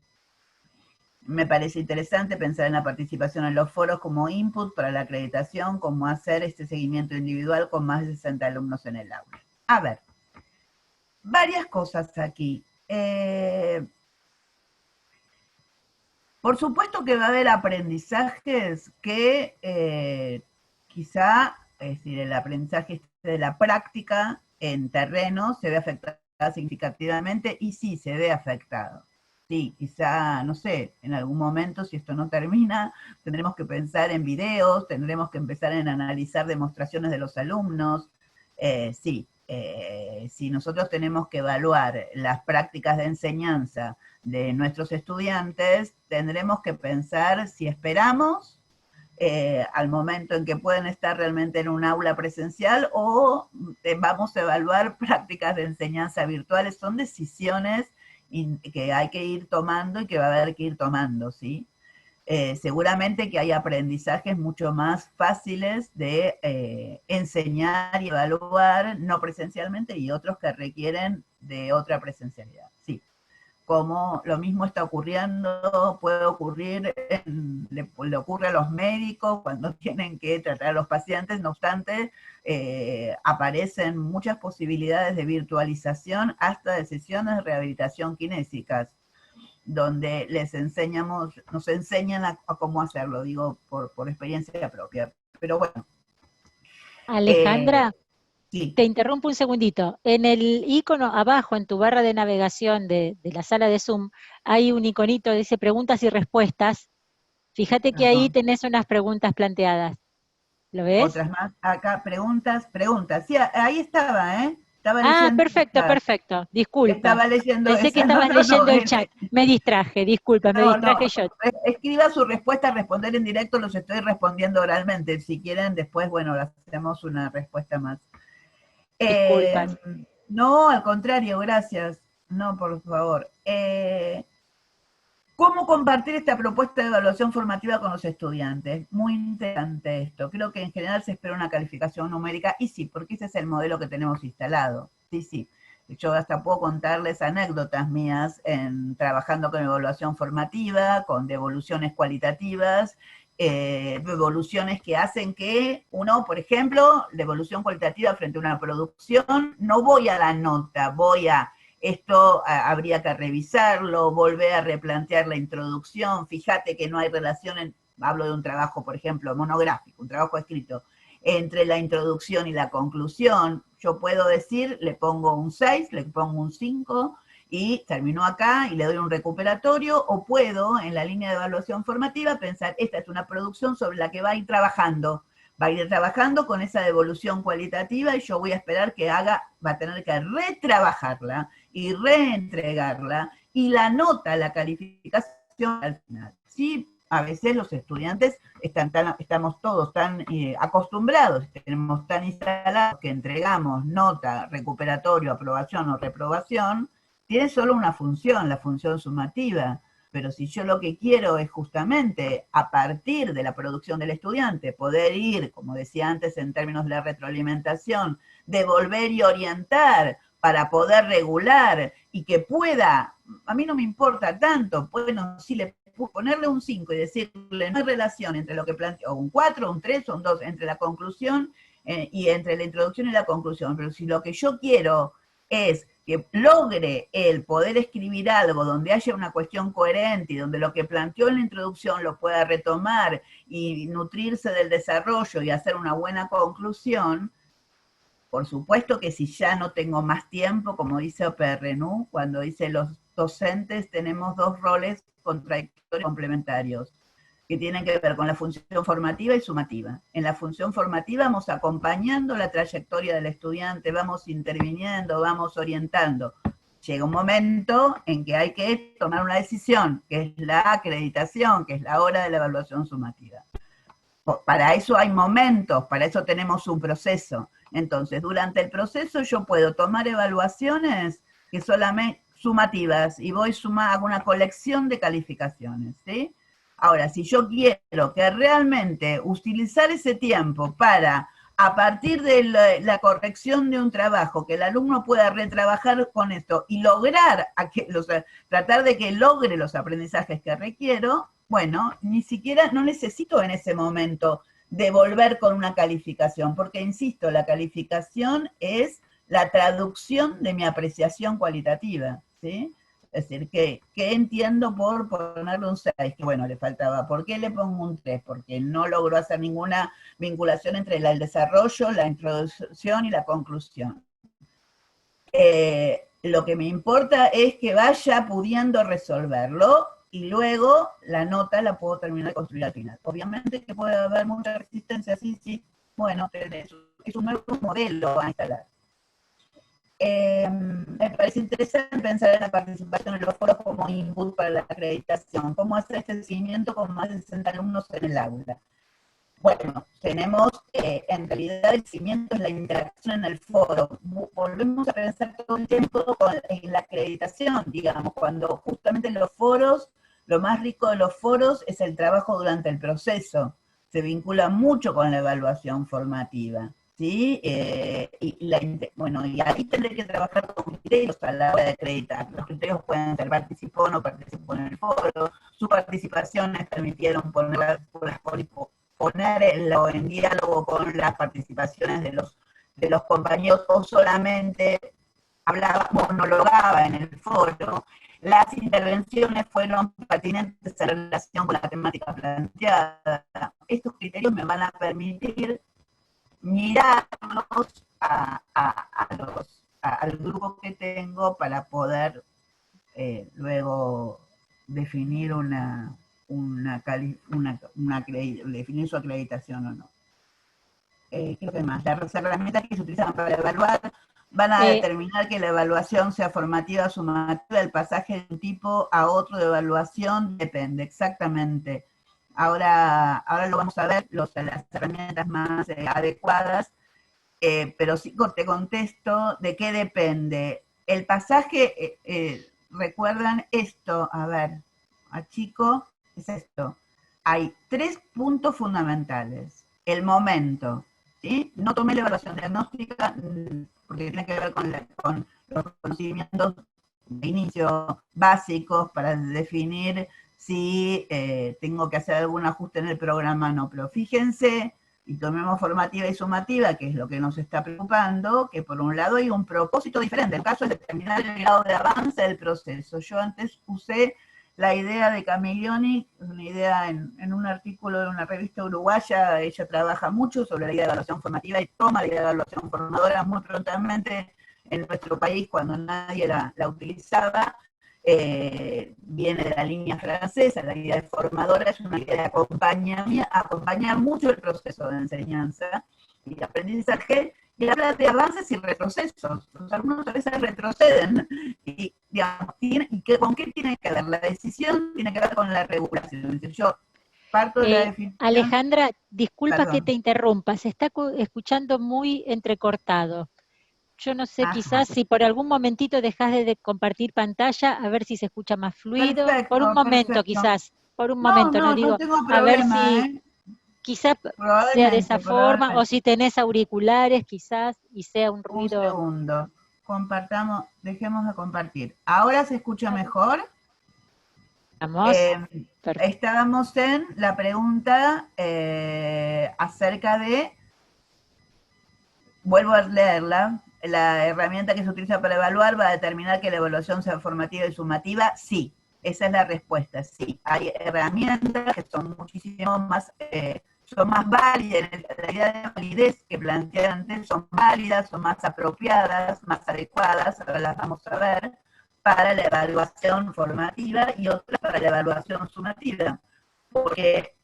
A: Me parece interesante pensar en la participación en los foros como input para la acreditación, cómo hacer este seguimiento individual con más de 60 alumnos en el aula. A ver, varias cosas aquí. Por supuesto que va a haber aprendizajes que quizá, es decir, el aprendizaje de la práctica en terreno se ve afectado significativamente, y sí, se ve afectado. Sí, quizá, no sé, en algún momento, si esto no termina, tendremos que pensar en videos, tendremos que empezar en analizar demostraciones de los alumnos. Sí, si nosotros tenemos que evaluar las prácticas de enseñanza de nuestros estudiantes, tendremos que pensar si esperamos al momento en que pueden estar realmente en un aula presencial o vamos a evaluar prácticas de enseñanza virtuales. Son decisiones que hay que ir tomando y que va a haber que ir tomando, ¿sí? Seguramente que hay aprendizajes mucho más fáciles de enseñar y evaluar no presencialmente y otros que requieren de otra presencialidad, sí. Como lo mismo está ocurriendo, puede ocurrir, le ocurre a los médicos cuando tienen que tratar a los pacientes, no obstante, aparecen muchas posibilidades de virtualización hasta de sesiones de rehabilitación kinésicas, donde nos enseñan a cómo hacerlo, digo, por experiencia propia. Pero bueno.
B: Alejandra,
A: sí.
B: Te interrumpo un segundito. En el icono abajo, en tu barra de navegación de la sala de Zoom, hay un iconito que dice preguntas y respuestas. Fíjate que ahí tenés unas preguntas planteadas. ¿Lo ves?
A: Otras más. Acá, preguntas. Sí, ahí estaba, ¿eh? Estaba leyendo
B: perfecto. Disculpa.
A: Estaba leyendo
B: Pensé que estabas leyendo el chat. Me distraje, disculpa, me distraje yo.
A: Escriba su respuesta, responder en directo, los estoy respondiendo oralmente. Si quieren, después, bueno, hacemos una respuesta más.
B: Disculpas.
A: No, al contrario, gracias. No, por favor. ¿Cómo compartir esta propuesta de evaluación formativa con los estudiantes? Muy interesante esto. Creo que en general se espera una calificación numérica, y sí, porque ese es el modelo que tenemos instalado. Sí, sí. Yo hasta puedo contarles anécdotas mías trabajando con evaluación formativa, con devoluciones cualitativas, devoluciones que hacen que uno, por ejemplo, devolución cualitativa frente a una producción, no voy a la nota, voy a esto habría que revisarlo, volver a replantear la introducción, fíjate que no hay relación, hablo de un trabajo, por ejemplo, monográfico, un trabajo escrito, entre la introducción y la conclusión. Yo puedo decir, le pongo un 6, le pongo un 5, y terminó acá y le doy un recuperatorio, o puedo, en la línea de evaluación formativa, pensar, esta es una producción sobre la que va a ir trabajando con esa devolución cualitativa, y yo voy a esperar que va a tener que retrabajarla y reentregarla, y la nota, la calificación al final. Sí, a veces los estudiantes estamos todos tan acostumbrados, tenemos tan instalados que entregamos nota, recuperatorio, aprobación o reprobación, tiene solo una función, la función sumativa. Pero si yo lo que quiero es justamente, a partir de la producción del estudiante, poder ir, como decía antes en términos de la retroalimentación, devolver y orientar para poder regular y que pueda, a mí no me importa tanto, bueno, si le ponerle un 5 y decirle no hay relación entre lo que planteó, o un 4, un 3 o un 2, entre la conclusión y entre la introducción y la conclusión, pero si lo que yo quiero es que logre el poder escribir algo donde haya una cuestión coherente y donde lo que planteó en la introducción lo pueda retomar y nutrirse del desarrollo y hacer una buena conclusión, por supuesto que si ya no tengo más tiempo, como dice OPRNU, cuando dice los docentes tenemos dos roles contradictorios y complementarios, que tienen que ver con la función formativa y sumativa. En la función formativa vamos acompañando la trayectoria del estudiante, vamos interviniendo, vamos orientando. Llega un momento en que hay que tomar una decisión, que es la acreditación, que es la hora de la evaluación sumativa. Para eso hay momentos, para eso tenemos un proceso. Entonces, durante el proceso yo puedo tomar evaluaciones que solamente sumativas, y hago una colección de calificaciones, ¿sí? Ahora, si yo quiero que realmente utilizar ese tiempo para, a partir de la corrección de un trabajo, que el alumno pueda retrabajar con esto y lograr, tratar de que logre los aprendizajes que requiero, bueno, ni siquiera, no necesito en ese momento devolver con una calificación, porque insisto, la calificación es la traducción de mi apreciación cualitativa, ¿sí? Es decir, ¿qué entiendo por ponerle un 6? Que bueno, le faltaba. ¿Por qué le pongo un 3? Porque no logró hacer ninguna vinculación entre el desarrollo, la introducción y la conclusión. Lo que me importa es que vaya pudiendo resolverlo, y luego la nota la puedo terminar de construir al final. Obviamente que puede haber mucha resistencia, sí, bueno, es un nuevo modelo a instalar. Me parece interesante pensar en la participación en los foros como input para la acreditación. ¿Cómo hacer este seguimiento con más de 60 alumnos en el aula? Bueno, tenemos, en realidad el seguimiento es la interacción en el foro. Volvemos a pensar todo el tiempo en la acreditación, digamos, cuando justamente en los foros, lo más rico de los foros es el trabajo durante el proceso. Se vincula mucho con la evaluación formativa, ¿sí? Y ahí tendré que trabajar con criterios a la hora de acreditar. Los criterios pueden ser participó o no participó en el foro, sus participaciones permitieron ponerlo en diálogo con las participaciones de los compañeros, o solamente monologaba en el foro. Las intervenciones fueron pertinentes en relación con la temática planteada. Estos criterios me van a permitir mirarlos al grupo que tengo para poder luego definir definir su acreditación o no. Creo que más. Las herramientas que se utilizan para evaluar van a determinar que la evaluación sea formativa o sumativa. El pasaje de un tipo a otro de evaluación depende, exactamente. Ahora lo vamos a ver, las herramientas más adecuadas. pero sí te contesto de qué depende. El pasaje, recuerdan esto, a ver, a chico, es esto. Hay 3 puntos fundamentales. El momento, ¿sí? No tomé la evaluación diagnóstica porque tiene que ver con los conocimientos de inicio básicos para definir si tengo que hacer algún ajuste en el programa o no. Pero fíjense, y tomemos formativa y sumativa, que es lo que nos está preocupando, que por un lado hay un propósito diferente. El caso es determinar el grado de avance del proceso. Yo antes usé la idea de Camiglioni, una idea en un artículo de una revista uruguaya. Ella trabaja mucho sobre la idea de evaluación formativa y toma la idea de evaluación formadora muy prontamente en nuestro país cuando nadie la utilizaba. Viene de la línea francesa. La idea de formadora es una idea de acompañar mucho el proceso de enseñanza y de aprendizaje, y habla de avances y retrocesos. Los alumnos a veces retroceden, y, digamos, ¿con qué tiene que ver? La decisión tiene que ver con la regulación. Yo parto de la definición.
B: Alejandra, disculpa que
A: Perdón.
B: te interrumpa, se está escuchando muy entrecortado. Yo no sé,
A: Ajá.
B: quizás si por algún momentito dejas de compartir pantalla, a ver si se escucha más fluido. Por un
A: Perfecto,
B: momento,
A: perfecto.
B: quizás, por un
A: No,
B: momento, no
A: no, no
B: digo,
A: tengo
B: a ver
A: problema,
B: si
A: ¿eh?
B: quizás sea de esa
A: Probablemente,
B: forma, o
A: probablemente.
B: si tenés auriculares, quizás, y sea un
A: Un
B: ruido.
A: segundo. Compartamos, dejemos de compartir. ¿Ahora se escucha mejor?
B: Vamos,
A: Eh, Estábamos en la pregunta acerca de, vuelvo a leerla, la herramienta que se utiliza para evaluar va a determinar que la evaluación sea formativa y sumativa. Sí, esa es la respuesta, sí. Hay herramientas que son muchísimo más, son más válidas, la idea de validez que planteé antes, son válidas, son más apropiadas, más adecuadas, ahora las vamos a ver, para la evaluación formativa y otras para la evaluación sumativa. Porque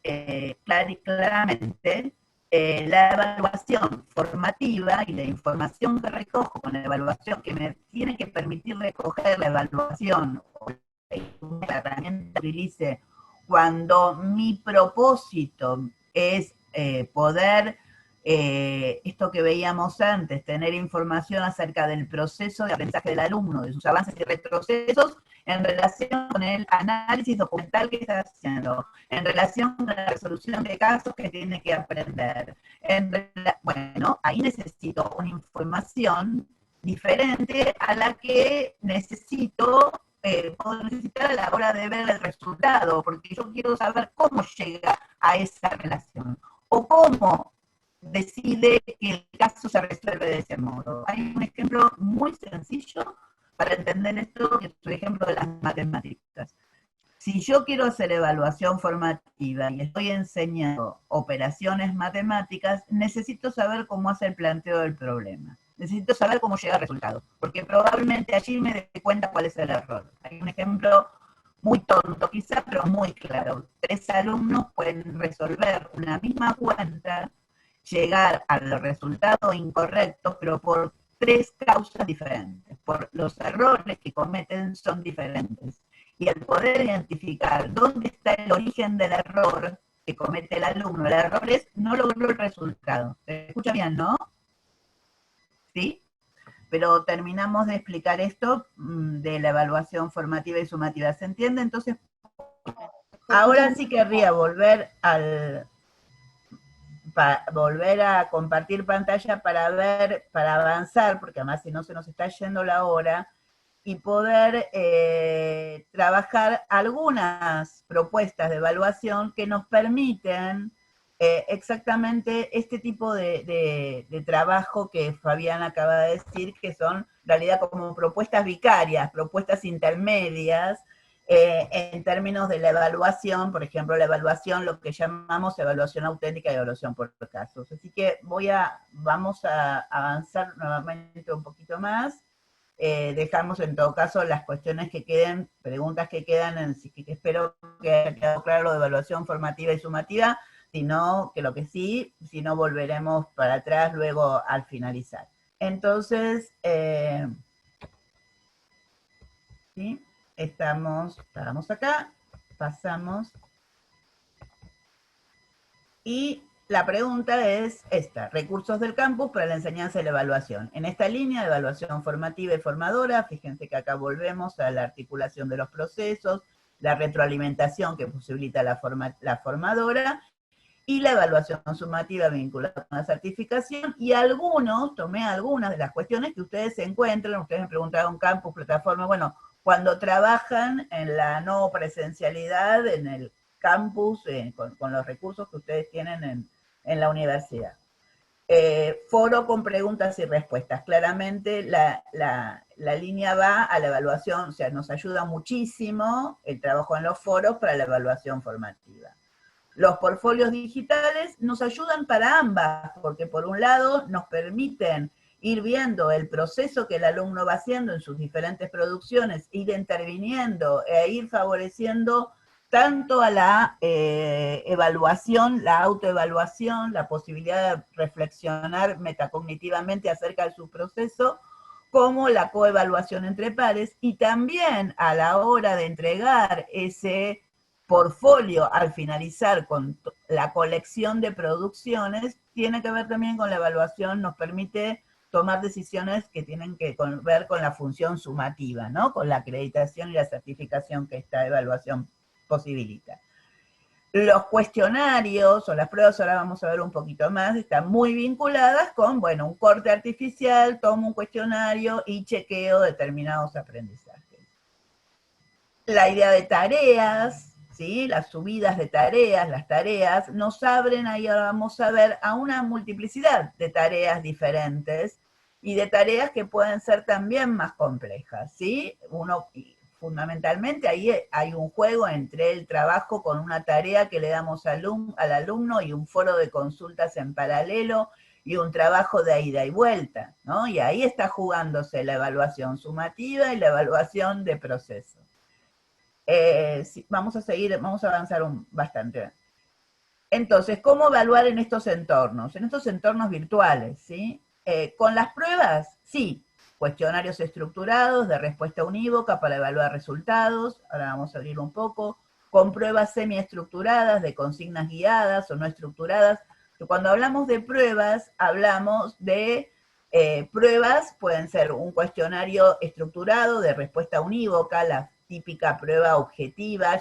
A: claramente la evaluación formativa y la información que recojo con la evaluación que me tiene que permitir recoger la evaluación o la herramienta que utilice cuando mi propósito es poder, esto que veíamos antes, tener información acerca del proceso de aprendizaje del alumno, de sus avances y retrocesos en relación con el análisis documental que está haciendo, en relación con la resolución de casos que tiene que aprender. Bueno, ahí necesito una información diferente a la que puedo necesitar a la hora de ver el resultado, porque yo quiero saber cómo llega a esa relación o cómo decide que el caso se resuelve de ese modo. Hay un ejemplo muy sencillo para entender esto, que es el ejemplo de las matemáticas. Si yo quiero hacer evaluación formativa y estoy enseñando operaciones matemáticas, necesito saber cómo hace el planteo del problema. Necesito saber cómo llega al resultado, porque probablemente allí me dé cuenta cuál es el error. Hay un ejemplo muy tonto quizá, pero muy claro. 3 alumnos pueden resolver una misma cuenta, llegar al resultado incorrecto, pero por 3 causas diferentes. Por los errores que cometen son diferentes. Y el poder identificar dónde está el origen del error que comete el alumno, el error es no logró el resultado. ¿Se escucha bien, no? ¿Sí? Pero terminamos de explicar esto de la evaluación formativa y sumativa. ¿Se entiende? Entonces, ahora sí querría volver a compartir pantalla para ver, para avanzar, porque además si no se nos está yendo la hora, y poder trabajar algunas propuestas de evaluación que nos permiten exactamente este tipo de trabajo que Fabián acaba de decir, que son en realidad como propuestas vicarias, propuestas intermedias, en términos de la evaluación, por ejemplo, la evaluación, lo que llamamos evaluación auténtica y evaluación por casos. Así que vamos a avanzar nuevamente un poquito más. Dejamos en todo caso las cuestiones que queden, preguntas que quedan, que espero que haya quedado claro lo de evaluación formativa y sumativa, sino que lo que sí, si no volveremos para atrás luego al finalizar. Entonces, ¿sí? Estábamos acá, pasamos, y la pregunta es esta: recursos del campus para la enseñanza y la evaluación. En esta línea de evaluación formativa y formadora, fíjense que acá volvemos a la articulación de los procesos, la retroalimentación que posibilita la formadora, y la evaluación sumativa vinculada con la certificación, y tomé algunas de las cuestiones que ustedes se encuentran. Ustedes me preguntaron campus, plataforma, bueno, cuando trabajan en la no presencialidad, en el campus, con los recursos que ustedes tienen en la universidad. Foro con preguntas y respuestas. Claramente la línea va a la evaluación, o sea, nos ayuda muchísimo el trabajo en los foros para la evaluación formativa. Los portfolios digitales nos ayudan para ambas, porque por un lado nos permiten ir viendo el proceso que el alumno va haciendo en sus diferentes producciones, ir interviniendo e ir favoreciendo tanto a la evaluación, la autoevaluación, la posibilidad de reflexionar metacognitivamente acerca de su proceso, como la coevaluación entre pares, y también a la hora de entregar ese portfolio al finalizar con la colección de producciones, tiene que ver también con la evaluación, nos permite tomar decisiones que tienen que ver con la función sumativa, ¿no? Con la acreditación y la certificación que esta evaluación posibilita. Los cuestionarios o las pruebas, ahora vamos a ver un poquito más, están muy vinculadas con, bueno, un corte artificial, tomo un cuestionario y chequeo determinados aprendizajes. La idea de tareas, ¿sí? Las subidas de tareas, las tareas, nos abren, ahí ahora vamos a ver, a una multiplicidad de tareas diferentes y de tareas que pueden ser también más complejas, ¿sí? Fundamentalmente ahí hay un juego entre el trabajo con una tarea que le damos al alumno y un foro de consultas en paralelo y un trabajo de ida y vuelta, ¿no? Y ahí está jugándose la evaluación sumativa y la evaluación de proceso. Vamos a avanzar bastante. Entonces, ¿cómo evaluar en estos entornos? En estos entornos virtuales, ¿sí? Con las pruebas, sí, cuestionarios estructurados de respuesta unívoca para evaluar resultados, ahora vamos a abrir un poco, con pruebas semiestructuradas de consignas guiadas o no estructuradas. Cuando hablamos de pruebas, hablamos de pruebas, pueden ser un cuestionario estructurado de respuesta unívoca, la típica prueba objetiva,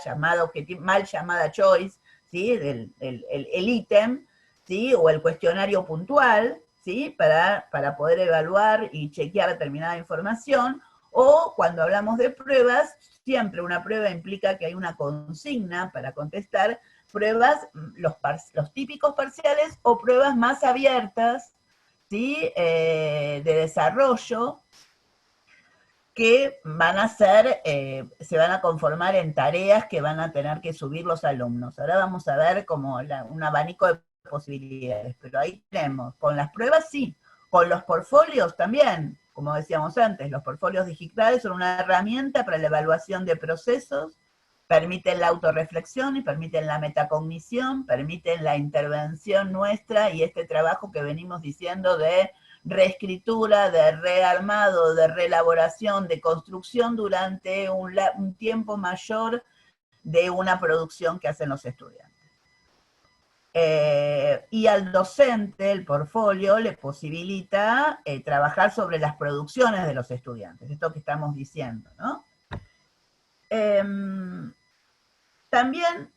A: mal llamada choice, ¿sí? El ítem, ¿sí? O el cuestionario puntual, ¿sí? Para poder evaluar y chequear determinada información, o cuando hablamos de pruebas, siempre una prueba implica que hay una consigna para contestar, pruebas, los típicos parciales o pruebas más abiertas, ¿sí? De desarrollo, que van a ser, se van a conformar en tareas que van a tener que subir los alumnos. Ahora vamos a ver como un abanico de posibilidades, pero ahí tenemos, con las pruebas sí, con los portfolios también, como decíamos antes, los portfolios digitales son una herramienta para la evaluación de procesos, permiten la autorreflexión y permiten la metacognición, permiten la intervención nuestra y este trabajo que venimos diciendo de reescritura, de rearmado, de reelaboración, de construcción durante un tiempo mayor de una producción que hacen los estudiantes. Y al docente, el portfolio, le posibilita trabajar sobre las producciones de los estudiantes, esto que estamos diciendo, ¿no? También,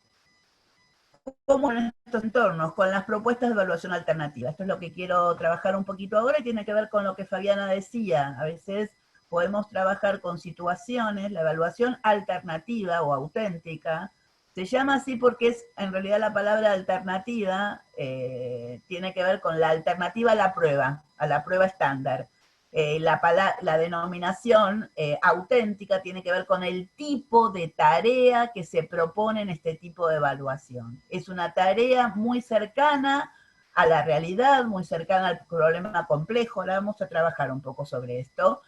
A: como en estos entornos, con las propuestas de evaluación alternativa. Esto es lo que quiero trabajar un poquito ahora y tiene que ver con lo que Fabiana decía. A veces podemos trabajar con situaciones, la evaluación alternativa o auténtica, se llama así porque es, en realidad la palabra alternativa tiene que ver con la alternativa a la prueba estándar. La denominación auténtica tiene que ver con el tipo de tarea que se propone en este tipo de evaluación. Es una tarea muy cercana a la realidad, muy cercana al problema complejo. Ahora vamos a trabajar un poco sobre esto,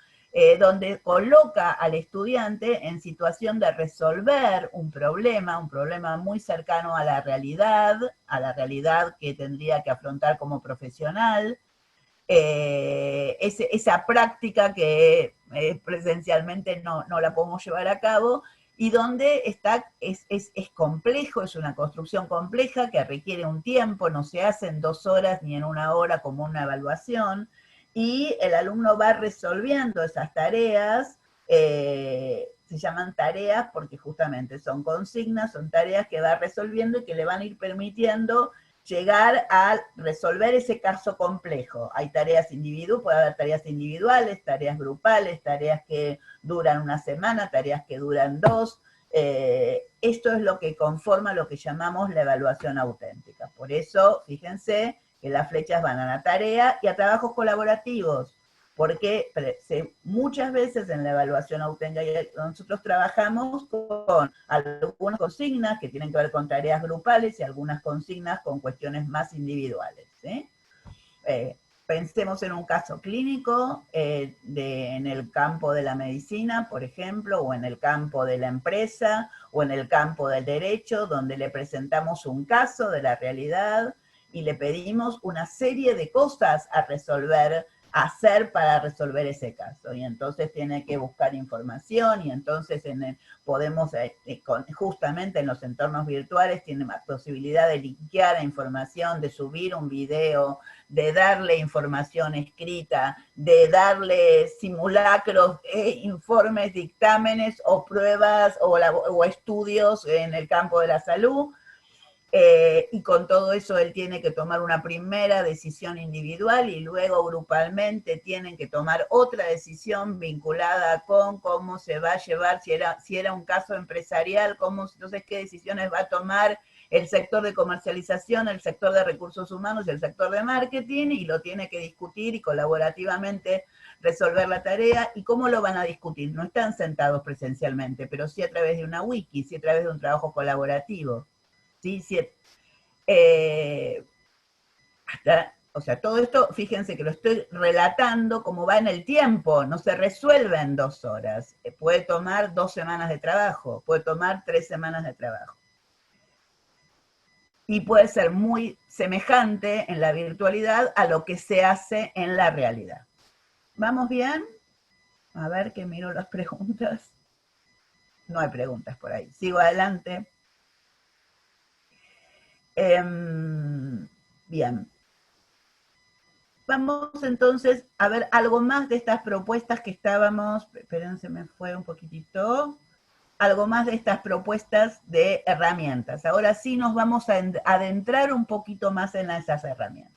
A: donde coloca al estudiante en situación de resolver un problema muy cercano a la realidad que tendría que afrontar como profesional, esa práctica que presencialmente no la podemos llevar a cabo, y donde es complejo, es una construcción compleja que requiere un tiempo, no se hace en 2 horas ni en 1 hora como una evaluación, y el alumno va resolviendo esas tareas, se llaman tareas porque justamente son consignas, son tareas que va resolviendo y que le van a ir permitiendo llegar a resolver ese caso complejo. Hay tareas individuales, puede haber tareas individuales, tareas grupales, tareas que duran 1 semana, tareas que duran 2. Esto es lo que conforma lo que llamamos la evaluación auténtica. Por eso, fíjense que las flechas van a la tarea y a trabajos colaborativos, porque muchas veces en la evaluación auténtica nosotros trabajamos con algunas consignas que tienen que ver con tareas grupales y algunas consignas con cuestiones más individuales, ¿sí? Pensemos en un caso clínico en el campo de la medicina, por ejemplo, o en el campo de la empresa, o en el campo del derecho, donde le presentamos un caso de la realidad y le pedimos una serie de cosas a resolver, hacer para resolver ese caso. Y entonces tiene que buscar información, y entonces podemos, justamente en los entornos virtuales, tiene más posibilidad de linkear a información, de subir un video, de darle información escrita, de darle simulacros, informes, dictámenes o pruebas o estudios en el campo de la salud. Y con todo eso él tiene que tomar una primera decisión individual y luego grupalmente tienen que tomar otra decisión vinculada con cómo se va a llevar, si era un caso empresarial, entonces qué decisiones va a tomar el sector de comercialización, el sector de recursos humanos y el sector de marketing, y lo tiene que discutir y colaborativamente resolver la tarea. ¿Y cómo lo van a discutir? No están sentados presencialmente, pero sí a través de una wiki, sí a través de un trabajo colaborativo. ¿Sí? O sea, todo esto, fíjense que lo estoy relatando como va en el tiempo, no se resuelve en 2 horas. Puede tomar 2 semanas de trabajo, puede tomar 3 semanas de trabajo. Y puede ser muy semejante en la virtualidad a lo que se hace en la realidad. ¿Vamos bien? A ver que miro las preguntas. No hay preguntas por ahí. Sigo adelante. Bien. Vamos entonces a ver algo más de estas propuestas que estábamos, esperen, se me fue un poquitito, algo más de estas propuestas de herramientas. Ahora sí nos vamos a adentrar un poquito más en esas herramientas.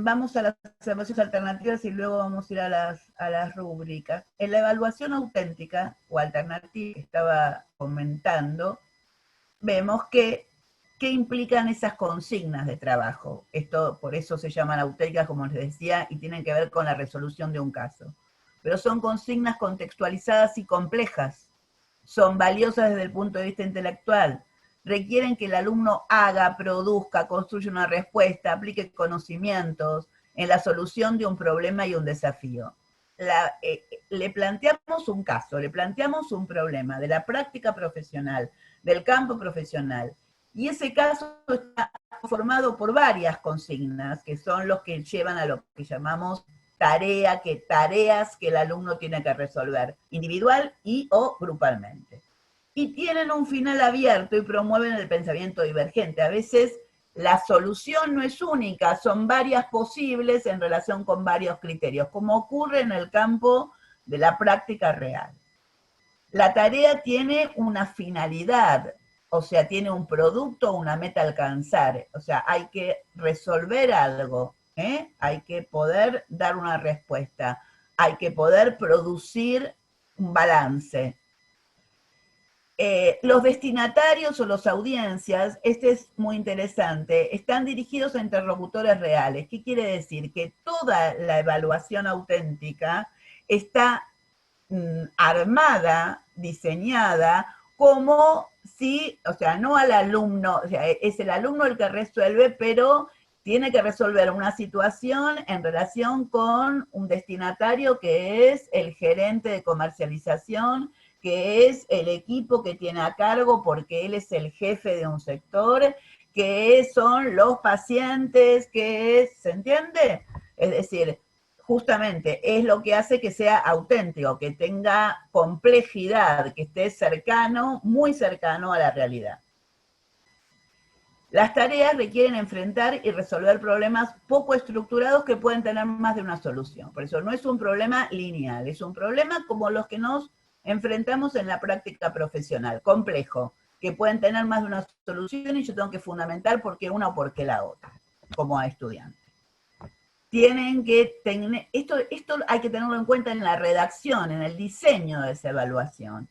A: Vamos a las evaluaciones alternativas y luego vamos a ir a las rúbricas. En la evaluación auténtica o alternativa que estaba comentando, vemos que ¿qué implican esas consignas de trabajo? Esto, por eso se llaman auténticas, como les decía, y tienen que ver con la resolución de un caso. Pero son consignas contextualizadas y complejas. Son valiosas desde el punto de vista intelectual. Requieren que el alumno haga, produzca, construya una respuesta, aplique conocimientos en la solución de un problema y un desafío. Le planteamos un caso, le planteamos un problema de la práctica profesional, del campo profesional, y ese caso está formado por varias consignas, que son los que llevan a lo que llamamos tareas que el alumno tiene que resolver, individual y o grupalmente. Y tienen un final abierto y promueven el pensamiento divergente. A veces la solución no es única, son varias posibles en relación con varios criterios, como ocurre en el campo de la práctica real. La tarea tiene una finalidad, o sea, tiene un producto o una meta a alcanzar, o sea, hay que resolver algo, hay que poder dar una respuesta, hay que poder producir un balance. Los destinatarios o las audiencias, este es muy interesante, están dirigidos a interlocutores reales. ¿Qué quiere decir? Que toda la evaluación auténtica está armada, diseñada, como si, o sea, no al alumno, o sea, es el alumno el que resuelve, pero tiene que resolver una situación en relación con un destinatario que es el gerente de comercialización, que es el equipo que tiene a cargo porque él es el jefe de un sector, que son los pacientes, ¿se entiende? Es decir, justamente es lo que hace que sea auténtico, que tenga complejidad, que esté cercano, muy cercano a la realidad. Las tareas requieren enfrentar y resolver problemas poco estructurados que pueden tener más de una solución. Por eso no es un problema lineal, es un problema como los que nos enfrentamos en la práctica profesional, complejo, que pueden tener más de una solución y yo tengo que fundamentar por qué una o por qué la otra, como estudiante. Tienen que tener, esto hay que tenerlo en cuenta en la redacción, en el diseño de esa evaluación.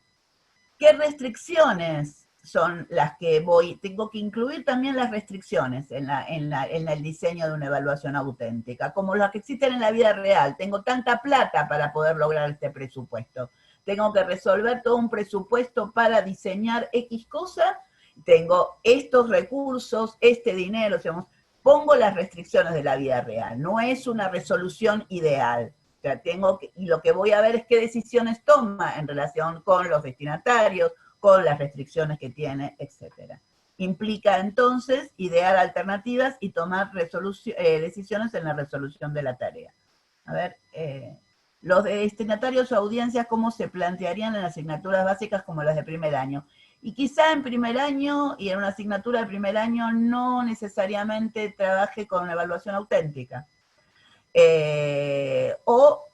A: ¿Qué restricciones son las que tengo que incluir también las restricciones en el diseño de una evaluación auténtica, como las que existen en la vida real? Tengo tanta plata para poder lograr este presupuesto. Tengo que resolver todo un presupuesto para diseñar X cosa, tengo estos recursos, este dinero, digamos, pongo las restricciones de la vida real, no es una resolución ideal. O sea, y lo que voy a ver es qué decisiones toma en relación con los destinatarios, con las restricciones que tiene, etc. Implica entonces idear alternativas y tomar decisiones en la resolución de la tarea. A ver, los destinatarios o audiencias, ¿cómo se plantearían en asignaturas básicas como las de primer año? Y quizá en primer año y en una asignatura de primer año no necesariamente trabaje con una evaluación auténtica. O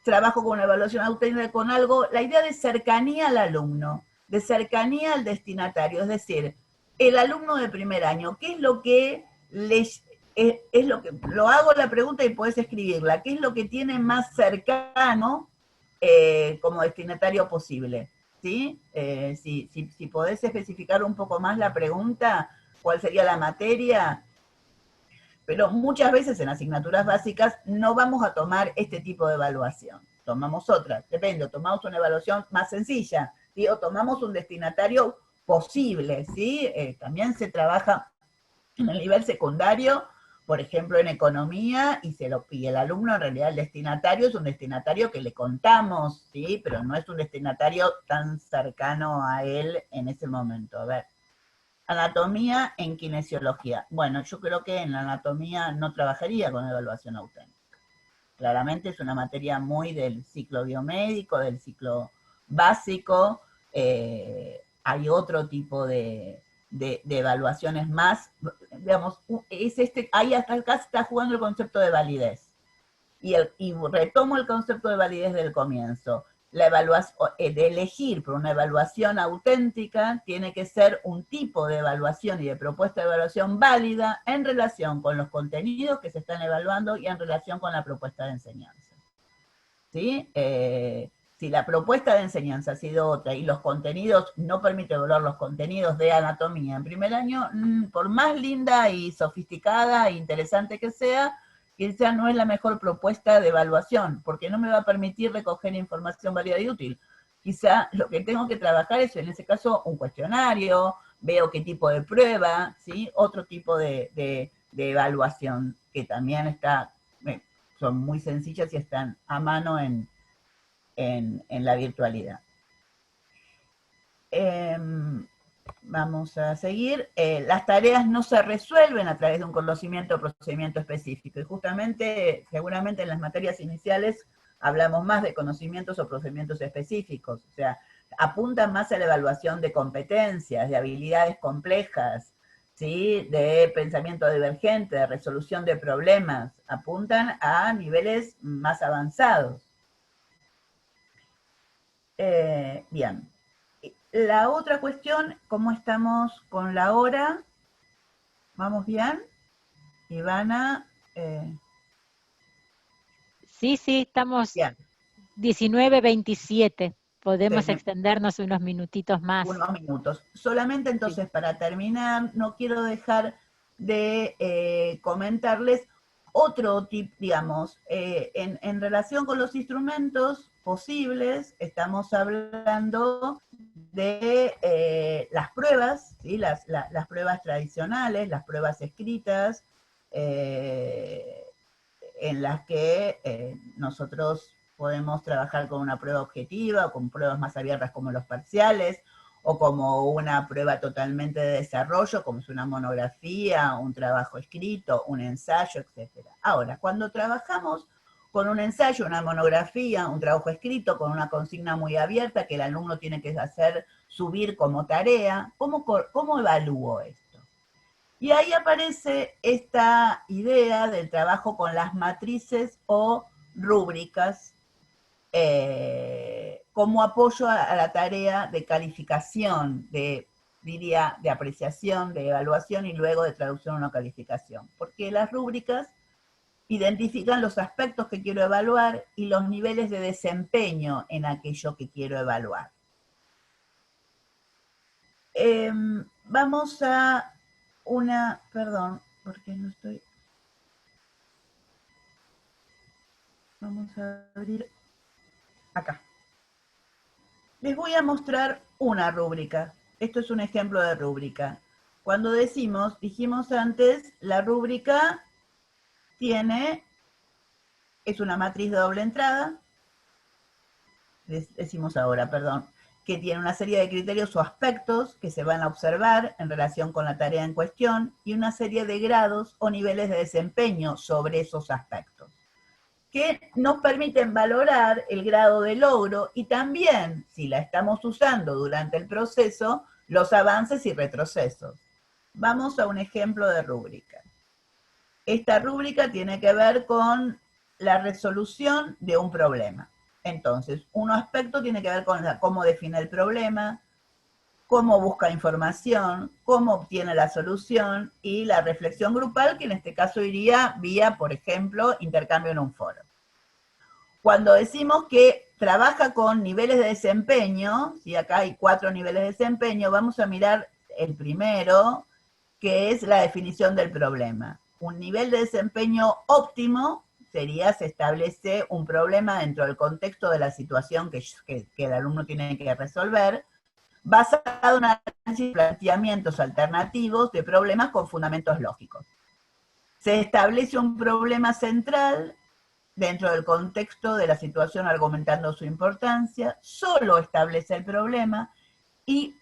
A: trabajo con una evaluación auténtica con algo, la idea de cercanía al alumno, de cercanía al destinatario, es decir, el alumno de primer año, ¿qué es lo que lo hago la pregunta y podés escribirla, ¿qué es lo que tiene más cercano como destinatario posible? ¿Sí? Si podés especificar un poco más la pregunta, ¿cuál sería la materia? Pero muchas veces en asignaturas básicas no vamos a tomar este tipo de evaluación. Tomamos otra, depende, tomamos una evaluación más sencilla, ¿sí? O tomamos un destinatario posible, ¿sí? También se trabaja en el nivel secundario, por ejemplo, en economía, y el alumno, en realidad, el destinatario es un destinatario que le contamos, ¿sí? Pero no es un destinatario tan cercano a él en ese momento. A ver. Anatomía en kinesiología. Bueno, yo creo que en la anatomía no trabajaría con evaluación auténtica. Claramente es una materia muy del ciclo biomédico, del ciclo básico. Hay otro tipo de evaluaciones más, digamos, ahí hasta acá se está jugando el concepto de validez. Y retomo el concepto de validez del comienzo. La evaluación, de elegir por una evaluación auténtica tiene que ser un tipo de evaluación y de propuesta de evaluación válida en relación con los contenidos que se están evaluando y en relación con la propuesta de enseñanza. ¿Sí? Si la propuesta de enseñanza ha sido otra y los contenidos, no permite evaluar los contenidos de anatomía en primer año, por más linda y sofisticada e interesante que sea, quizá no es la mejor propuesta de evaluación, porque no me va a permitir recoger información válida y útil. Quizá lo que tengo que trabajar es, en ese caso, un cuestionario, veo qué tipo de prueba, ¿sí? Otro tipo de evaluación que también son muy sencillas y están a mano en la virtualidad. Vamos a seguir. Las tareas no se resuelven a través de un conocimiento o procedimiento específico. Y justamente, seguramente en las materias iniciales hablamos más de conocimientos o procedimientos específicos. O sea, apuntan más a la evaluación de competencias, de habilidades complejas, ¿sí? De pensamiento divergente, de resolución de problemas. Apuntan a niveles más avanzados. Bien. La otra cuestión, ¿cómo estamos con la hora? ¿Vamos bien? Ivana.
B: Sí, estamos
A: Bien.
B: 19:27. Podemos extendernos unos minutitos más.
A: Unos minutos. Solamente entonces, sí, para terminar, no quiero dejar de comentarles otro tip, digamos, en relación con los instrumentos posibles, estamos hablando de las pruebas, ¿sí? las pruebas tradicionales, las pruebas escritas, en las que nosotros podemos trabajar con una prueba objetiva o con pruebas más abiertas como los parciales, o como una prueba totalmente de desarrollo, como es una monografía, un trabajo escrito, un ensayo, etc. Ahora, cuando trabajamos con un ensayo, una monografía, un trabajo escrito, con una consigna muy abierta que el alumno tiene que hacer subir como tarea. ¿Cómo evalúo esto? Y ahí aparece esta idea del trabajo con las matrices o rúbricas como apoyo a la tarea de calificación, diría, de apreciación, de evaluación y luego de traducción a una calificación. Porque las rúbricas identifican los aspectos que quiero evaluar y los niveles de desempeño en aquello que quiero evaluar. Vamos a perdón, porque no estoy... Vamos a abrir acá. Les voy a mostrar una rúbrica. Esto es un ejemplo de rúbrica. Cuando dijimos antes, la rúbrica es una matriz de doble entrada, decimos ahora, perdón, que tiene una serie de criterios o aspectos que se van a observar en relación con la tarea en cuestión y una serie de grados o niveles de desempeño sobre esos aspectos, que nos permiten valorar el grado de logro y también, si la estamos usando durante el proceso, los avances y retrocesos. Vamos a un ejemplo de rúbrica. Esta rúbrica tiene que ver con la resolución de un problema. Entonces, un aspecto tiene que ver con cómo define el problema, cómo busca información, cómo obtiene la solución y la reflexión grupal, que en este caso iría vía, por ejemplo, intercambio en un foro. Cuando decimos que trabaja con niveles de desempeño, si acá hay 4 niveles de desempeño, vamos a mirar el primero, que es la definición del problema. Un nivel de desempeño óptimo sería, se establece un problema dentro del contexto de la situación que el alumno tiene que resolver, basado en análisis y planteamientos alternativos de problemas con fundamentos lógicos. Se establece un problema central dentro del contexto de la situación argumentando su importancia, solo establece el problema y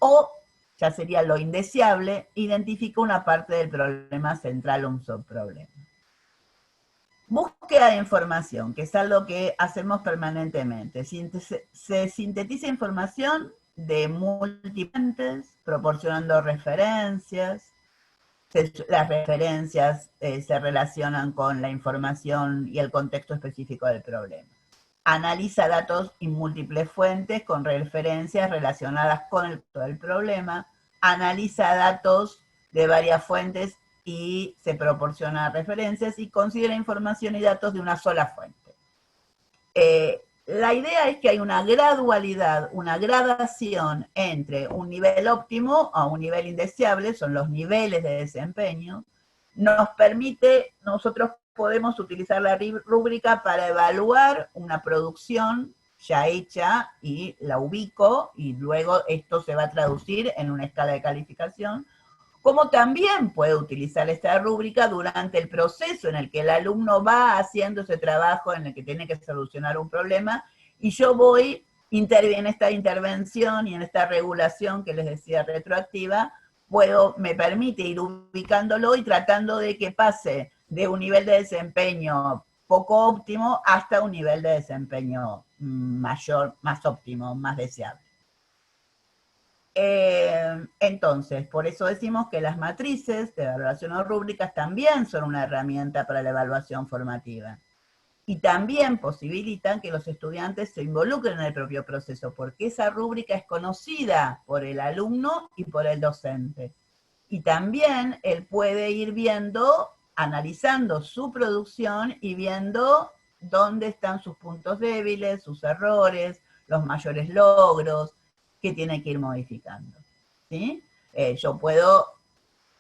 A: ya sería lo indeseable, identifica una parte del problema central o un subproblema. Búsqueda de información, que es algo que hacemos permanentemente. Se sintetiza información de múltiples, proporcionando referencias. Las referencias se relacionan con la información y el contexto específico del problema. Analiza datos y múltiples fuentes con referencias relacionadas con el problema. Analiza datos de varias fuentes y se proporciona referencias y considera información y datos de una sola fuente. La idea es que hay una gradualidad, una gradación entre un nivel óptimo a un nivel indeseable, son los niveles de desempeño. Nosotros podemos utilizar la rúbrica para evaluar una producción ya hecha y la ubico y luego esto se va a traducir en una escala de calificación, como también puede utilizar esta rúbrica durante el proceso en el que el alumno va haciendo ese trabajo en el que tiene que solucionar un problema y yo voy en esta intervención y en esta regulación que les decía retroactiva, me permite ir ubicándolo y tratando de que pase de un nivel de desempeño poco óptimo hasta un nivel de desempeño mayor, más óptimo, más deseable. Entonces, por eso decimos que las matrices de evaluación o rúbricas también son una herramienta para la evaluación formativa. Y también posibilitan que los estudiantes se involucren en el propio proceso, porque esa rúbrica es conocida por el alumno y por el docente. Y también él puede ir viendo, analizando su producción y viendo dónde están sus puntos débiles, sus errores, los mayores logros, que tiene que ir modificando. ¿Sí? Yo puedo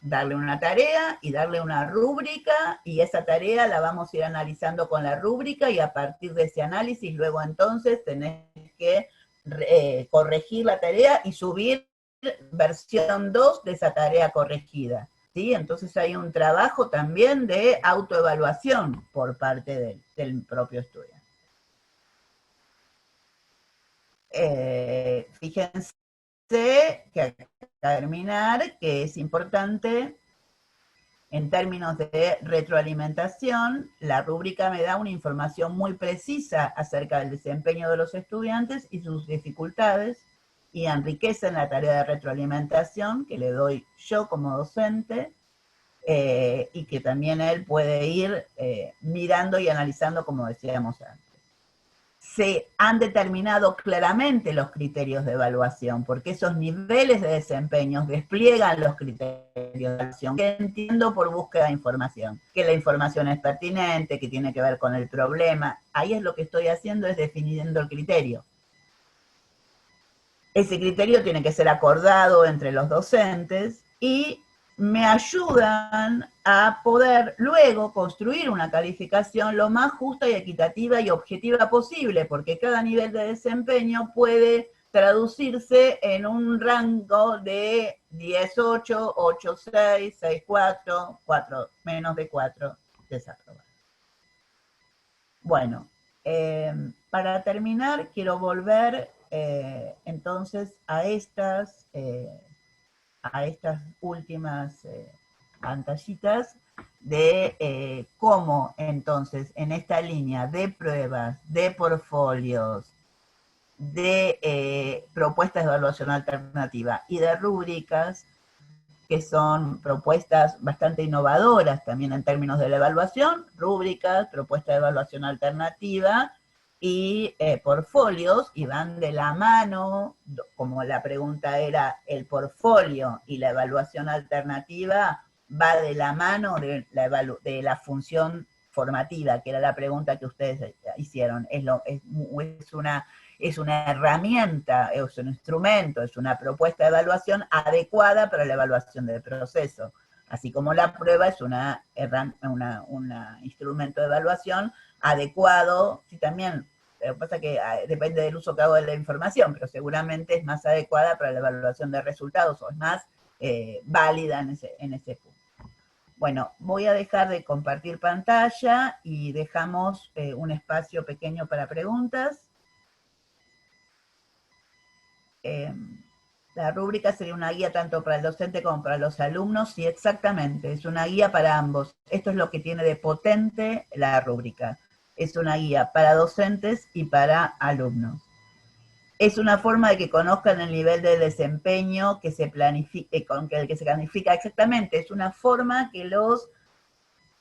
A: darle una tarea y darle una rúbrica y esa tarea la vamos a ir analizando con la rúbrica y a partir de ese análisis luego entonces tenés que corregir la tarea y subir versión 2 de esa tarea corregida. ¿Sí? Entonces hay un trabajo también de autoevaluación por parte del propio estudiante. Fíjense que al terminar, que es importante En términos de retroalimentación, la rúbrica me da una información muy precisa acerca del desempeño de los estudiantes y sus dificultades, y enriquece en la tarea de retroalimentación que le doy yo como docente, y que también él puede ir mirando y analizando, como decíamos antes. Se han determinado claramente los criterios de evaluación, porque esos niveles de desempeño despliegan los criterios de evaluación, que entiendo por búsqueda de información, que la información es pertinente, que tiene que ver con el problema. Ahí es lo que estoy haciendo, es definiendo el criterio. Ese criterio tiene que ser acordado entre los docentes y me ayudan a poder luego construir una calificación lo más justa y equitativa y objetiva posible, porque cada nivel de desempeño puede traducirse en un rango de 10-8, 8-6, 6-4, 4, menos de 4, desaprobado. Bueno, para terminar, quiero volver entonces a estas últimas pantallitas de cómo entonces en esta línea de pruebas, de portfolios, de propuestas de evaluación alternativa y de rúbricas, que son propuestas bastante innovadoras también en términos de la evaluación, rúbricas, propuestas de evaluación alternativa y portfolios, y van de la mano, como la pregunta era el portfolio y la evaluación alternativa, va de la mano de la función formativa, que era la pregunta que ustedes hicieron. Es una herramienta, es un instrumento, es una propuesta de evaluación adecuada para la evaluación del proceso. Así como la prueba es un instrumento de evaluación adecuado, sí, también, lo que pasa es que depende del uso que hago de la información, pero seguramente es más adecuada para la evaluación de resultados, o es más válida en ese punto. Bueno, voy a dejar de compartir pantalla y dejamos un espacio pequeño para preguntas. La rúbrica sería una guía tanto para el docente como para los alumnos, sí, exactamente, es una guía para ambos. Esto es lo que tiene de potente la rúbrica. Es una guía para docentes y para alumnos. Es una forma de que conozcan el nivel de desempeño que se planifique, con el que se planifica exactamente. Es una forma que los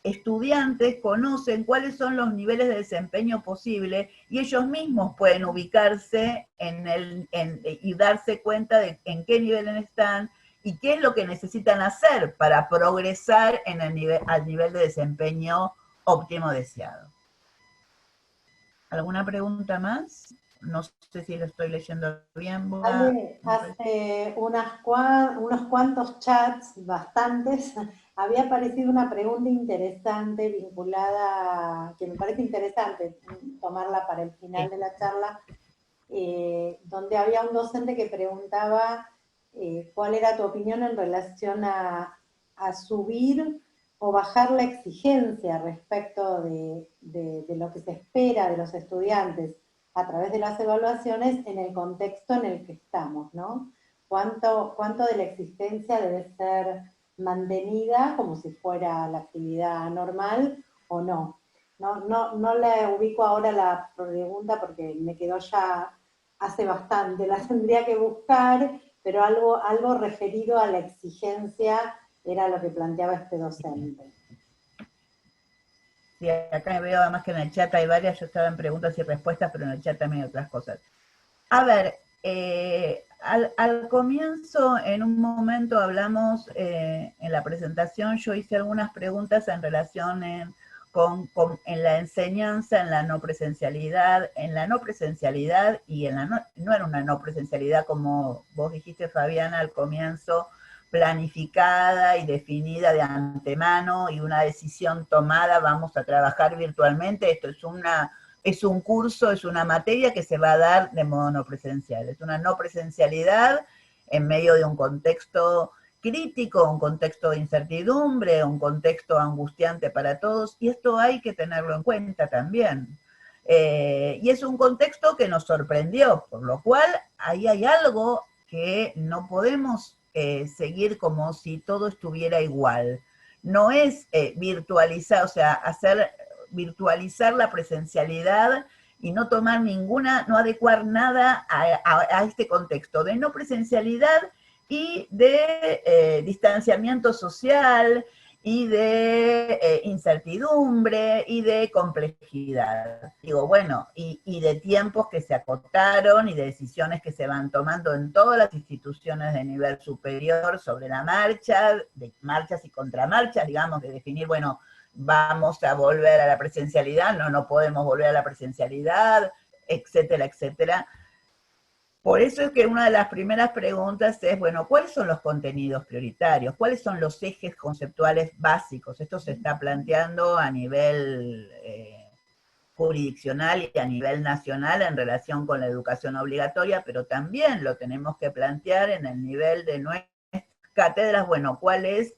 A: estudiantes conocen cuáles son los niveles de desempeño posible y ellos mismos pueden ubicarse y darse cuenta de en qué nivel están y qué es lo que necesitan hacer para progresar al nivel de desempeño óptimo deseado. ¿Alguna pregunta más? No sé si lo estoy leyendo bien.
C: Ale, hace unos cuantos chats, bastantes, había aparecido una pregunta interesante vinculada, que me parece interesante tomarla para el final de la charla, donde había un docente que preguntaba cuál era tu opinión en relación a subir o bajar la exigencia respecto de lo que se espera de los estudiantes a través de las evaluaciones en el contexto en el que estamos, ¿no? ¿Cuánto de la exigencia debe ser mantenida como si fuera la actividad normal o no? No le ubico ahora la pregunta porque me quedó ya hace bastante, la tendría que buscar, pero algo referido a la exigencia era lo que planteaba este docente.
A: Sí, acá me veo además que en el chat hay varias, yo estaba en preguntas y respuestas, pero en el chat también hay otras cosas. A ver, al comienzo, en un momento hablamos, en la presentación, yo hice algunas preguntas en relación en la enseñanza, en la no presencialidad, y no era una no presencialidad como vos dijiste, Fabiana, al comienzo, planificada y definida de antemano y una decisión tomada, vamos a trabajar virtualmente, esto es un curso, es una materia que se va a dar de modo no presencial, es una no presencialidad en medio de un contexto crítico, un contexto de incertidumbre, un contexto angustiante para todos, y esto hay que tenerlo en cuenta también. Y es un contexto que nos sorprendió, por lo cual ahí hay algo que no podemos seguir como si todo estuviera igual. no es virtualizar, o sea, virtualizar la presencialidad y no tomar no adecuar nada a este contexto de no presencialidad y de distanciamiento social, y de incertidumbre, y de complejidad. Digo, bueno, y de tiempos que se acotaron, y de decisiones que se van tomando en todas las instituciones de nivel superior sobre la marcha, de marchas y contramarchas, digamos, de definir, bueno, vamos a volver a la presencialidad, no podemos volver a la presencialidad, etcétera, etcétera. Por eso es que una de las primeras preguntas es, bueno, ¿cuáles son los contenidos prioritarios? ¿Cuáles son los ejes conceptuales básicos? Esto se está planteando a nivel jurisdiccional y a nivel nacional en relación con la educación obligatoria, pero también lo tenemos que plantear en el nivel de nuestras cátedras, bueno, ¿cuáles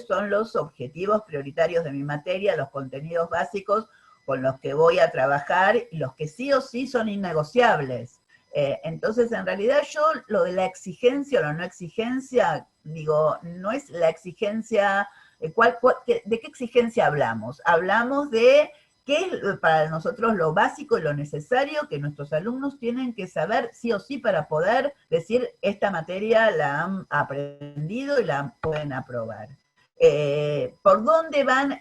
A: son los objetivos prioritarios de mi materia, los contenidos básicos con los que voy a trabajar y los que sí o sí son innegociables? Entonces, en realidad yo lo de la exigencia o la no exigencia, digo, no es la exigencia, ¿de qué exigencia hablamos? Hablamos de qué es para nosotros lo básico y lo necesario que nuestros alumnos tienen que saber sí o sí para poder decir esta materia la han aprendido y la pueden aprobar. ¿Por dónde van?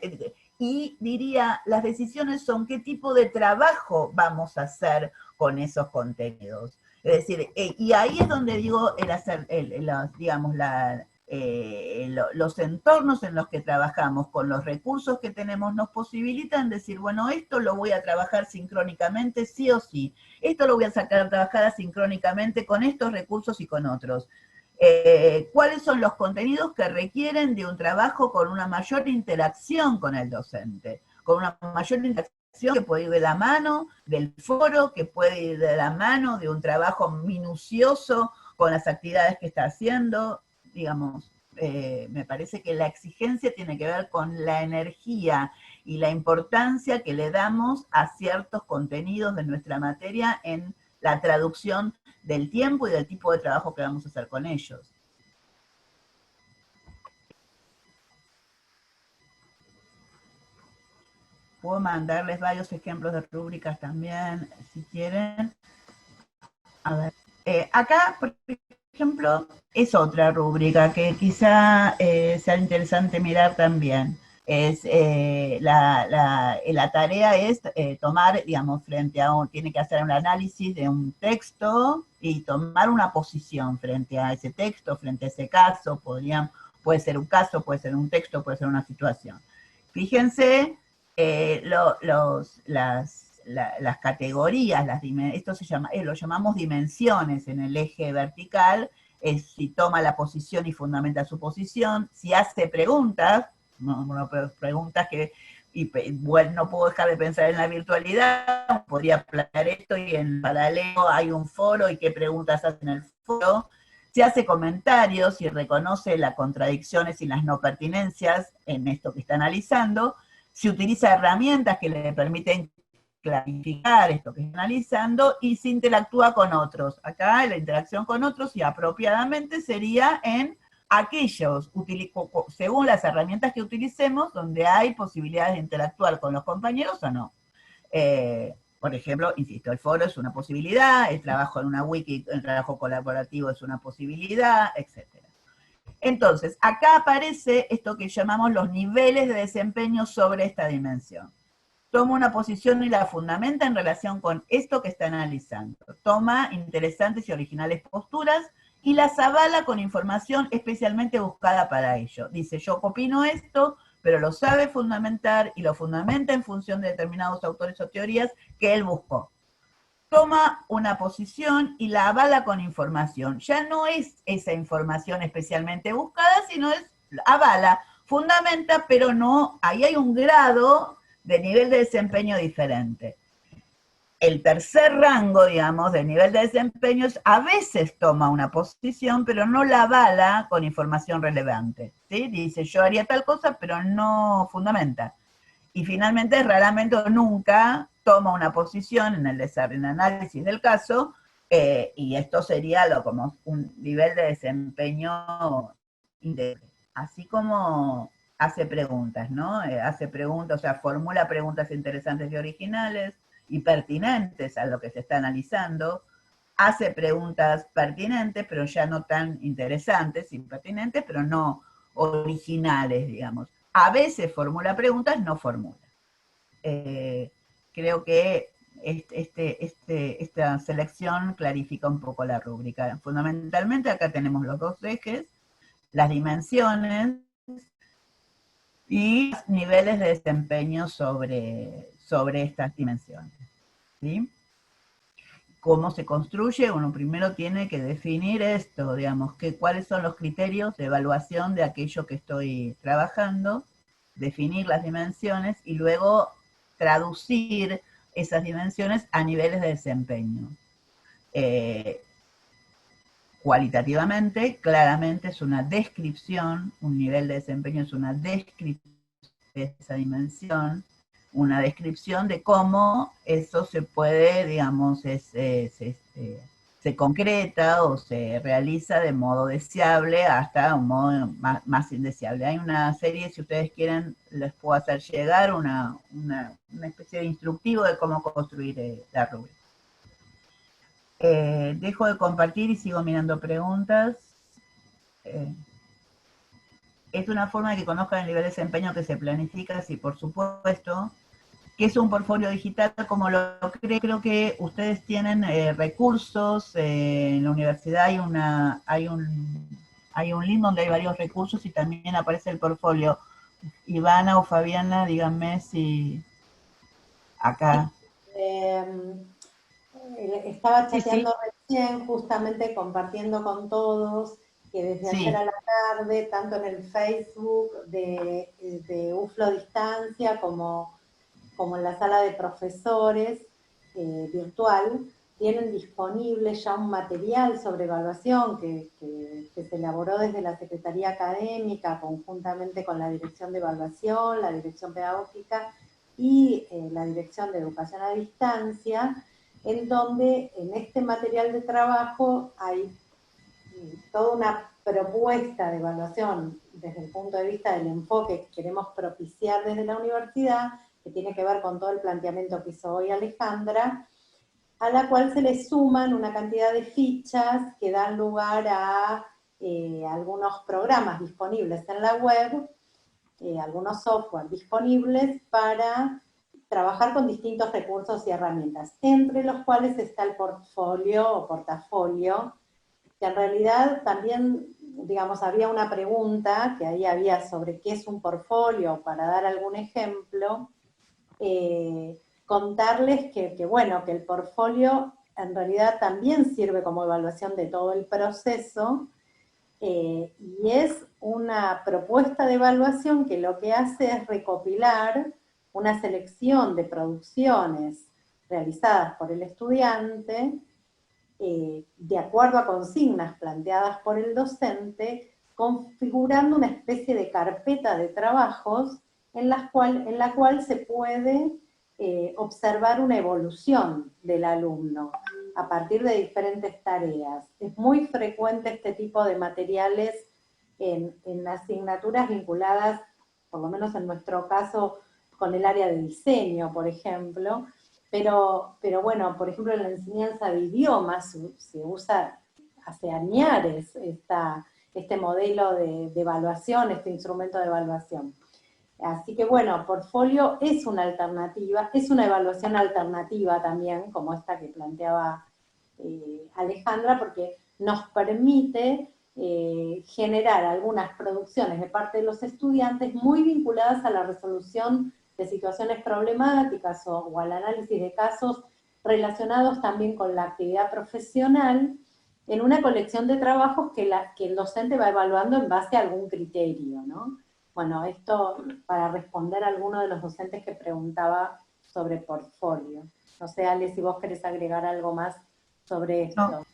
A: Y diría, las decisiones son qué tipo de trabajo vamos a hacer con esos contenidos. Es decir, y ahí es donde digo, digamos, los entornos en los que trabajamos, con los recursos que tenemos, nos posibilitan decir, bueno, esto lo voy a trabajar sincrónicamente, sí o sí. Esto lo voy a sacar a trabajar asincrónicamente con estos recursos y con otros. ¿Cuáles son los contenidos que requieren de un trabajo con una mayor interacción con el docente? Con una mayor interacción que puede ir de la mano del foro, que puede ir de la mano de un trabajo minucioso con las actividades que está haciendo, digamos. Me parece que la exigencia tiene que ver con la energía y la importancia que le damos a ciertos contenidos de nuestra materia en la traducción del tiempo y del tipo de trabajo que vamos a hacer con ellos. Puedo mandarles varios ejemplos de rúbricas también, si quieren. A ver, acá, por ejemplo, es otra rúbrica que quizá sea interesante mirar también. La tarea es tomar, digamos, tiene que hacer un análisis de un texto y tomar una posición frente a ese texto, frente a ese caso. Puede ser un caso, puede ser un texto, puede ser una situación. Fíjense las categorías, esto lo llamamos dimensiones en el eje vertical, es si toma la posición y fundamenta su posición, si hace preguntas, preguntas que, bueno, no puedo dejar de pensar en la virtualidad, podría plantear esto y en paralelo hay un foro y qué preguntas hace en el foro, si hace comentarios, si reconoce las contradicciones y las no pertinencias en esto que está analizando, si utiliza herramientas que le permiten clarificar esto que está analizando y si interactúa con otros. Acá la interacción con otros y apropiadamente sería en aquellos, según las herramientas que utilicemos, donde hay posibilidades de interactuar con los compañeros o no. Por ejemplo, insisto, el foro es una posibilidad, el trabajo en una wiki, el trabajo colaborativo es una posibilidad, etc. Entonces, acá aparece esto que llamamos los niveles de desempeño sobre esta dimensión. Toma una posición y la fundamenta en relación con esto que está analizando. Toma interesantes y originales posturas y las avala con información especialmente buscada para ello. Dice, yo opino esto, pero lo sabe fundamentar y lo fundamenta en función de determinados autores o teorías que él buscó. Toma una posición y la avala con información. Ya no es esa información especialmente buscada, sino es avala, fundamenta, pero no, ahí hay un grado de nivel de desempeño diferente. El tercer rango, digamos, de nivel de desempeño a veces toma una posición, pero no la avala con información relevante, ¿sí? Dice, yo haría tal cosa, pero no fundamenta. Y finalmente, raramente o nunca toma una posición en el análisis del caso, y esto sería como un nivel de desempeño íntegro. Así como hace preguntas, ¿no? Hace preguntas, o sea, formula preguntas interesantes y originales y pertinentes a lo que se está analizando, hace preguntas pertinentes, pero ya no tan interesantes, impertinentes, pero no originales, digamos. A veces formula preguntas, no formula. Creo que esta selección clarifica un poco la rúbrica. Fundamentalmente acá tenemos los dos ejes, las dimensiones y niveles de desempeño sobre estas dimensiones, ¿sí? ¿Cómo se construye? Uno primero tiene que definir esto, digamos, cuáles son los criterios de evaluación de aquello que estoy trabajando, definir las dimensiones y luego traducir esas dimensiones a niveles de desempeño. Cualitativamente, claramente es una descripción, un nivel de desempeño es una descripción de esa dimensión, una descripción de cómo eso se puede, digamos, se concreta o se realiza de modo deseable hasta un modo más indeseable. Hay una serie, si ustedes quieren, les puedo hacer llegar una especie de instructivo de cómo construir la rúbrica. Dejo de compartir y sigo mirando preguntas. Es una forma de que conozcan el nivel de desempeño que se planifica, sí, por supuesto. ¿Qué es un portfolio digital? Como lo creo que ustedes tienen recursos, en la universidad hay un link donde hay varios recursos y también aparece el portfolio. Ivana o Fabiana, díganme si acá.
C: Estaba chateando recién, justamente compartiendo con todos, que desde ayer a la tarde, tanto en el Facebook de UFLO Distancia como en la sala de profesores virtual, tienen disponible ya un material sobre evaluación que se elaboró desde la Secretaría Académica, conjuntamente con la Dirección de Evaluación, la Dirección Pedagógica y la Dirección de Educación a Distancia, en donde en este material de trabajo hay toda una propuesta de evaluación desde el punto de vista del enfoque que queremos propiciar desde la universidad, que tiene que ver con todo el planteamiento que hizo hoy Alejandra, a la cual se le suman una cantidad de fichas que dan lugar a algunos programas disponibles en la web, algunos software disponibles para trabajar con distintos recursos y herramientas, entre los cuales está el portfolio o portafolio, que en realidad también, digamos, había una pregunta que ahí había sobre qué es un portfolio, para dar algún ejemplo, contarles que, bueno, que el portfolio en realidad también sirve como evaluación de todo el proceso, y es una propuesta de evaluación que lo que hace es recopilar una selección de producciones realizadas por el estudiante, de acuerdo a consignas planteadas por el docente, configurando una especie de carpeta de trabajos en la cual se puede observar una evolución del alumno a partir de diferentes tareas. Es muy frecuente este tipo de materiales en asignaturas vinculadas, por lo menos en nuestro caso, con el área de diseño, por ejemplo, pero bueno, por ejemplo, en la enseñanza de idiomas se usa hace añares este modelo de evaluación, este instrumento de evaluación. Así que bueno, portfolio es una alternativa, es una evaluación alternativa también, como esta que planteaba Alejandra, porque nos permite generar algunas producciones de parte de los estudiantes muy vinculadas a la resolución de situaciones problemáticas o al análisis de casos relacionados también con la actividad profesional, en una colección de trabajos que el docente va evaluando en base a algún criterio, ¿no? Bueno, esto para responder a alguno de los docentes que preguntaba sobre portfolio. No sé, Ale, si vos querés agregar algo más sobre esto.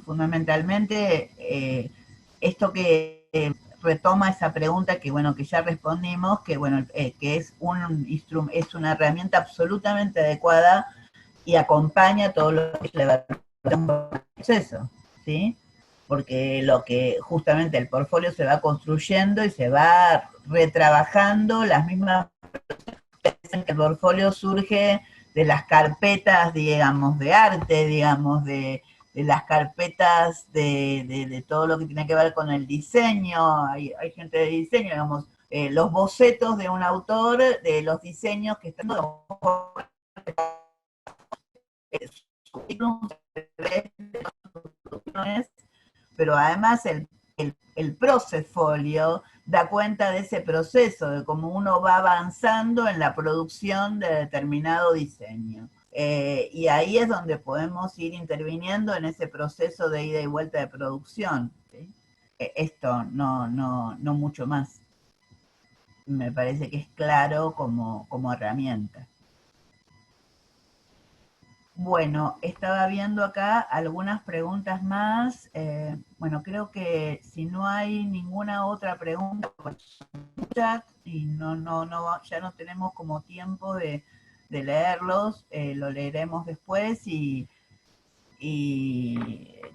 A: Fundamentalmente esto que retoma esa pregunta que, bueno, que ya respondimos, que, bueno, que es una herramienta absolutamente adecuada y acompaña todo lo que es la evaluación del proceso, ¿sí? porque lo que justamente el portfolio se va construyendo y se va retrabajando, las mismas que el portfolio surge de las carpetas, digamos, de arte, digamos, de las carpetas de todo lo que tiene que ver con el diseño, hay gente de diseño, digamos, los bocetos de un autor, de los diseños que están pero además el procesfolio da cuenta de ese proceso, de cómo uno va avanzando en la producción de determinado diseño. Y ahí es donde podemos ir interviniendo en ese proceso de ida y vuelta de producción. ¿Sí? Esto, no mucho más. Me parece que es claro como herramienta. Bueno, estaba viendo acá algunas preguntas más. Bueno, creo que si no hay ninguna otra pregunta, pues chat y ya no tenemos como tiempo de leerlos, lo leeremos después y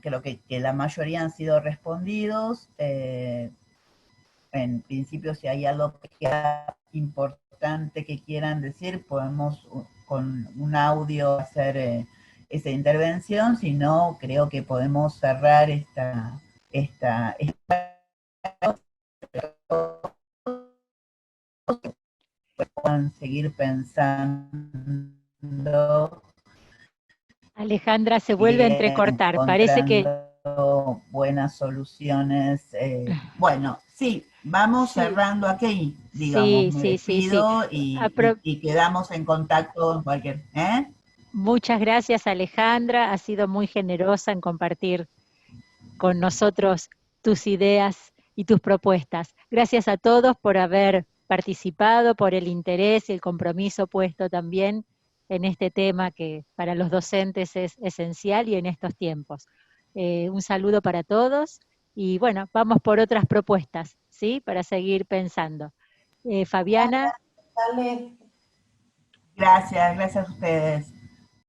A: creo que la mayoría han sido respondidos. En principio, si hay algo que sea importante que quieran decir, podemos con un audio hacer esa intervención, si no, creo que podemos cerrar esta puedan seguir pensando.
B: Alejandra, se vuelve a entrecortar, parece que...
A: buenas soluciones. Bueno, sí, vamos cerrando aquí, digamos, me despido y quedamos en contacto en cualquier...
B: Muchas gracias, Alejandra, has sido muy generosa en compartir con nosotros tus ideas y tus propuestas. Gracias a todos por haber participado, por el interés y el compromiso puesto también en este tema que para los docentes es esencial y en estos tiempos. Un saludo para todos y bueno, vamos por otras propuestas, ¿sí? Para seguir pensando. Fabiana.
C: Dale.
A: Gracias a ustedes.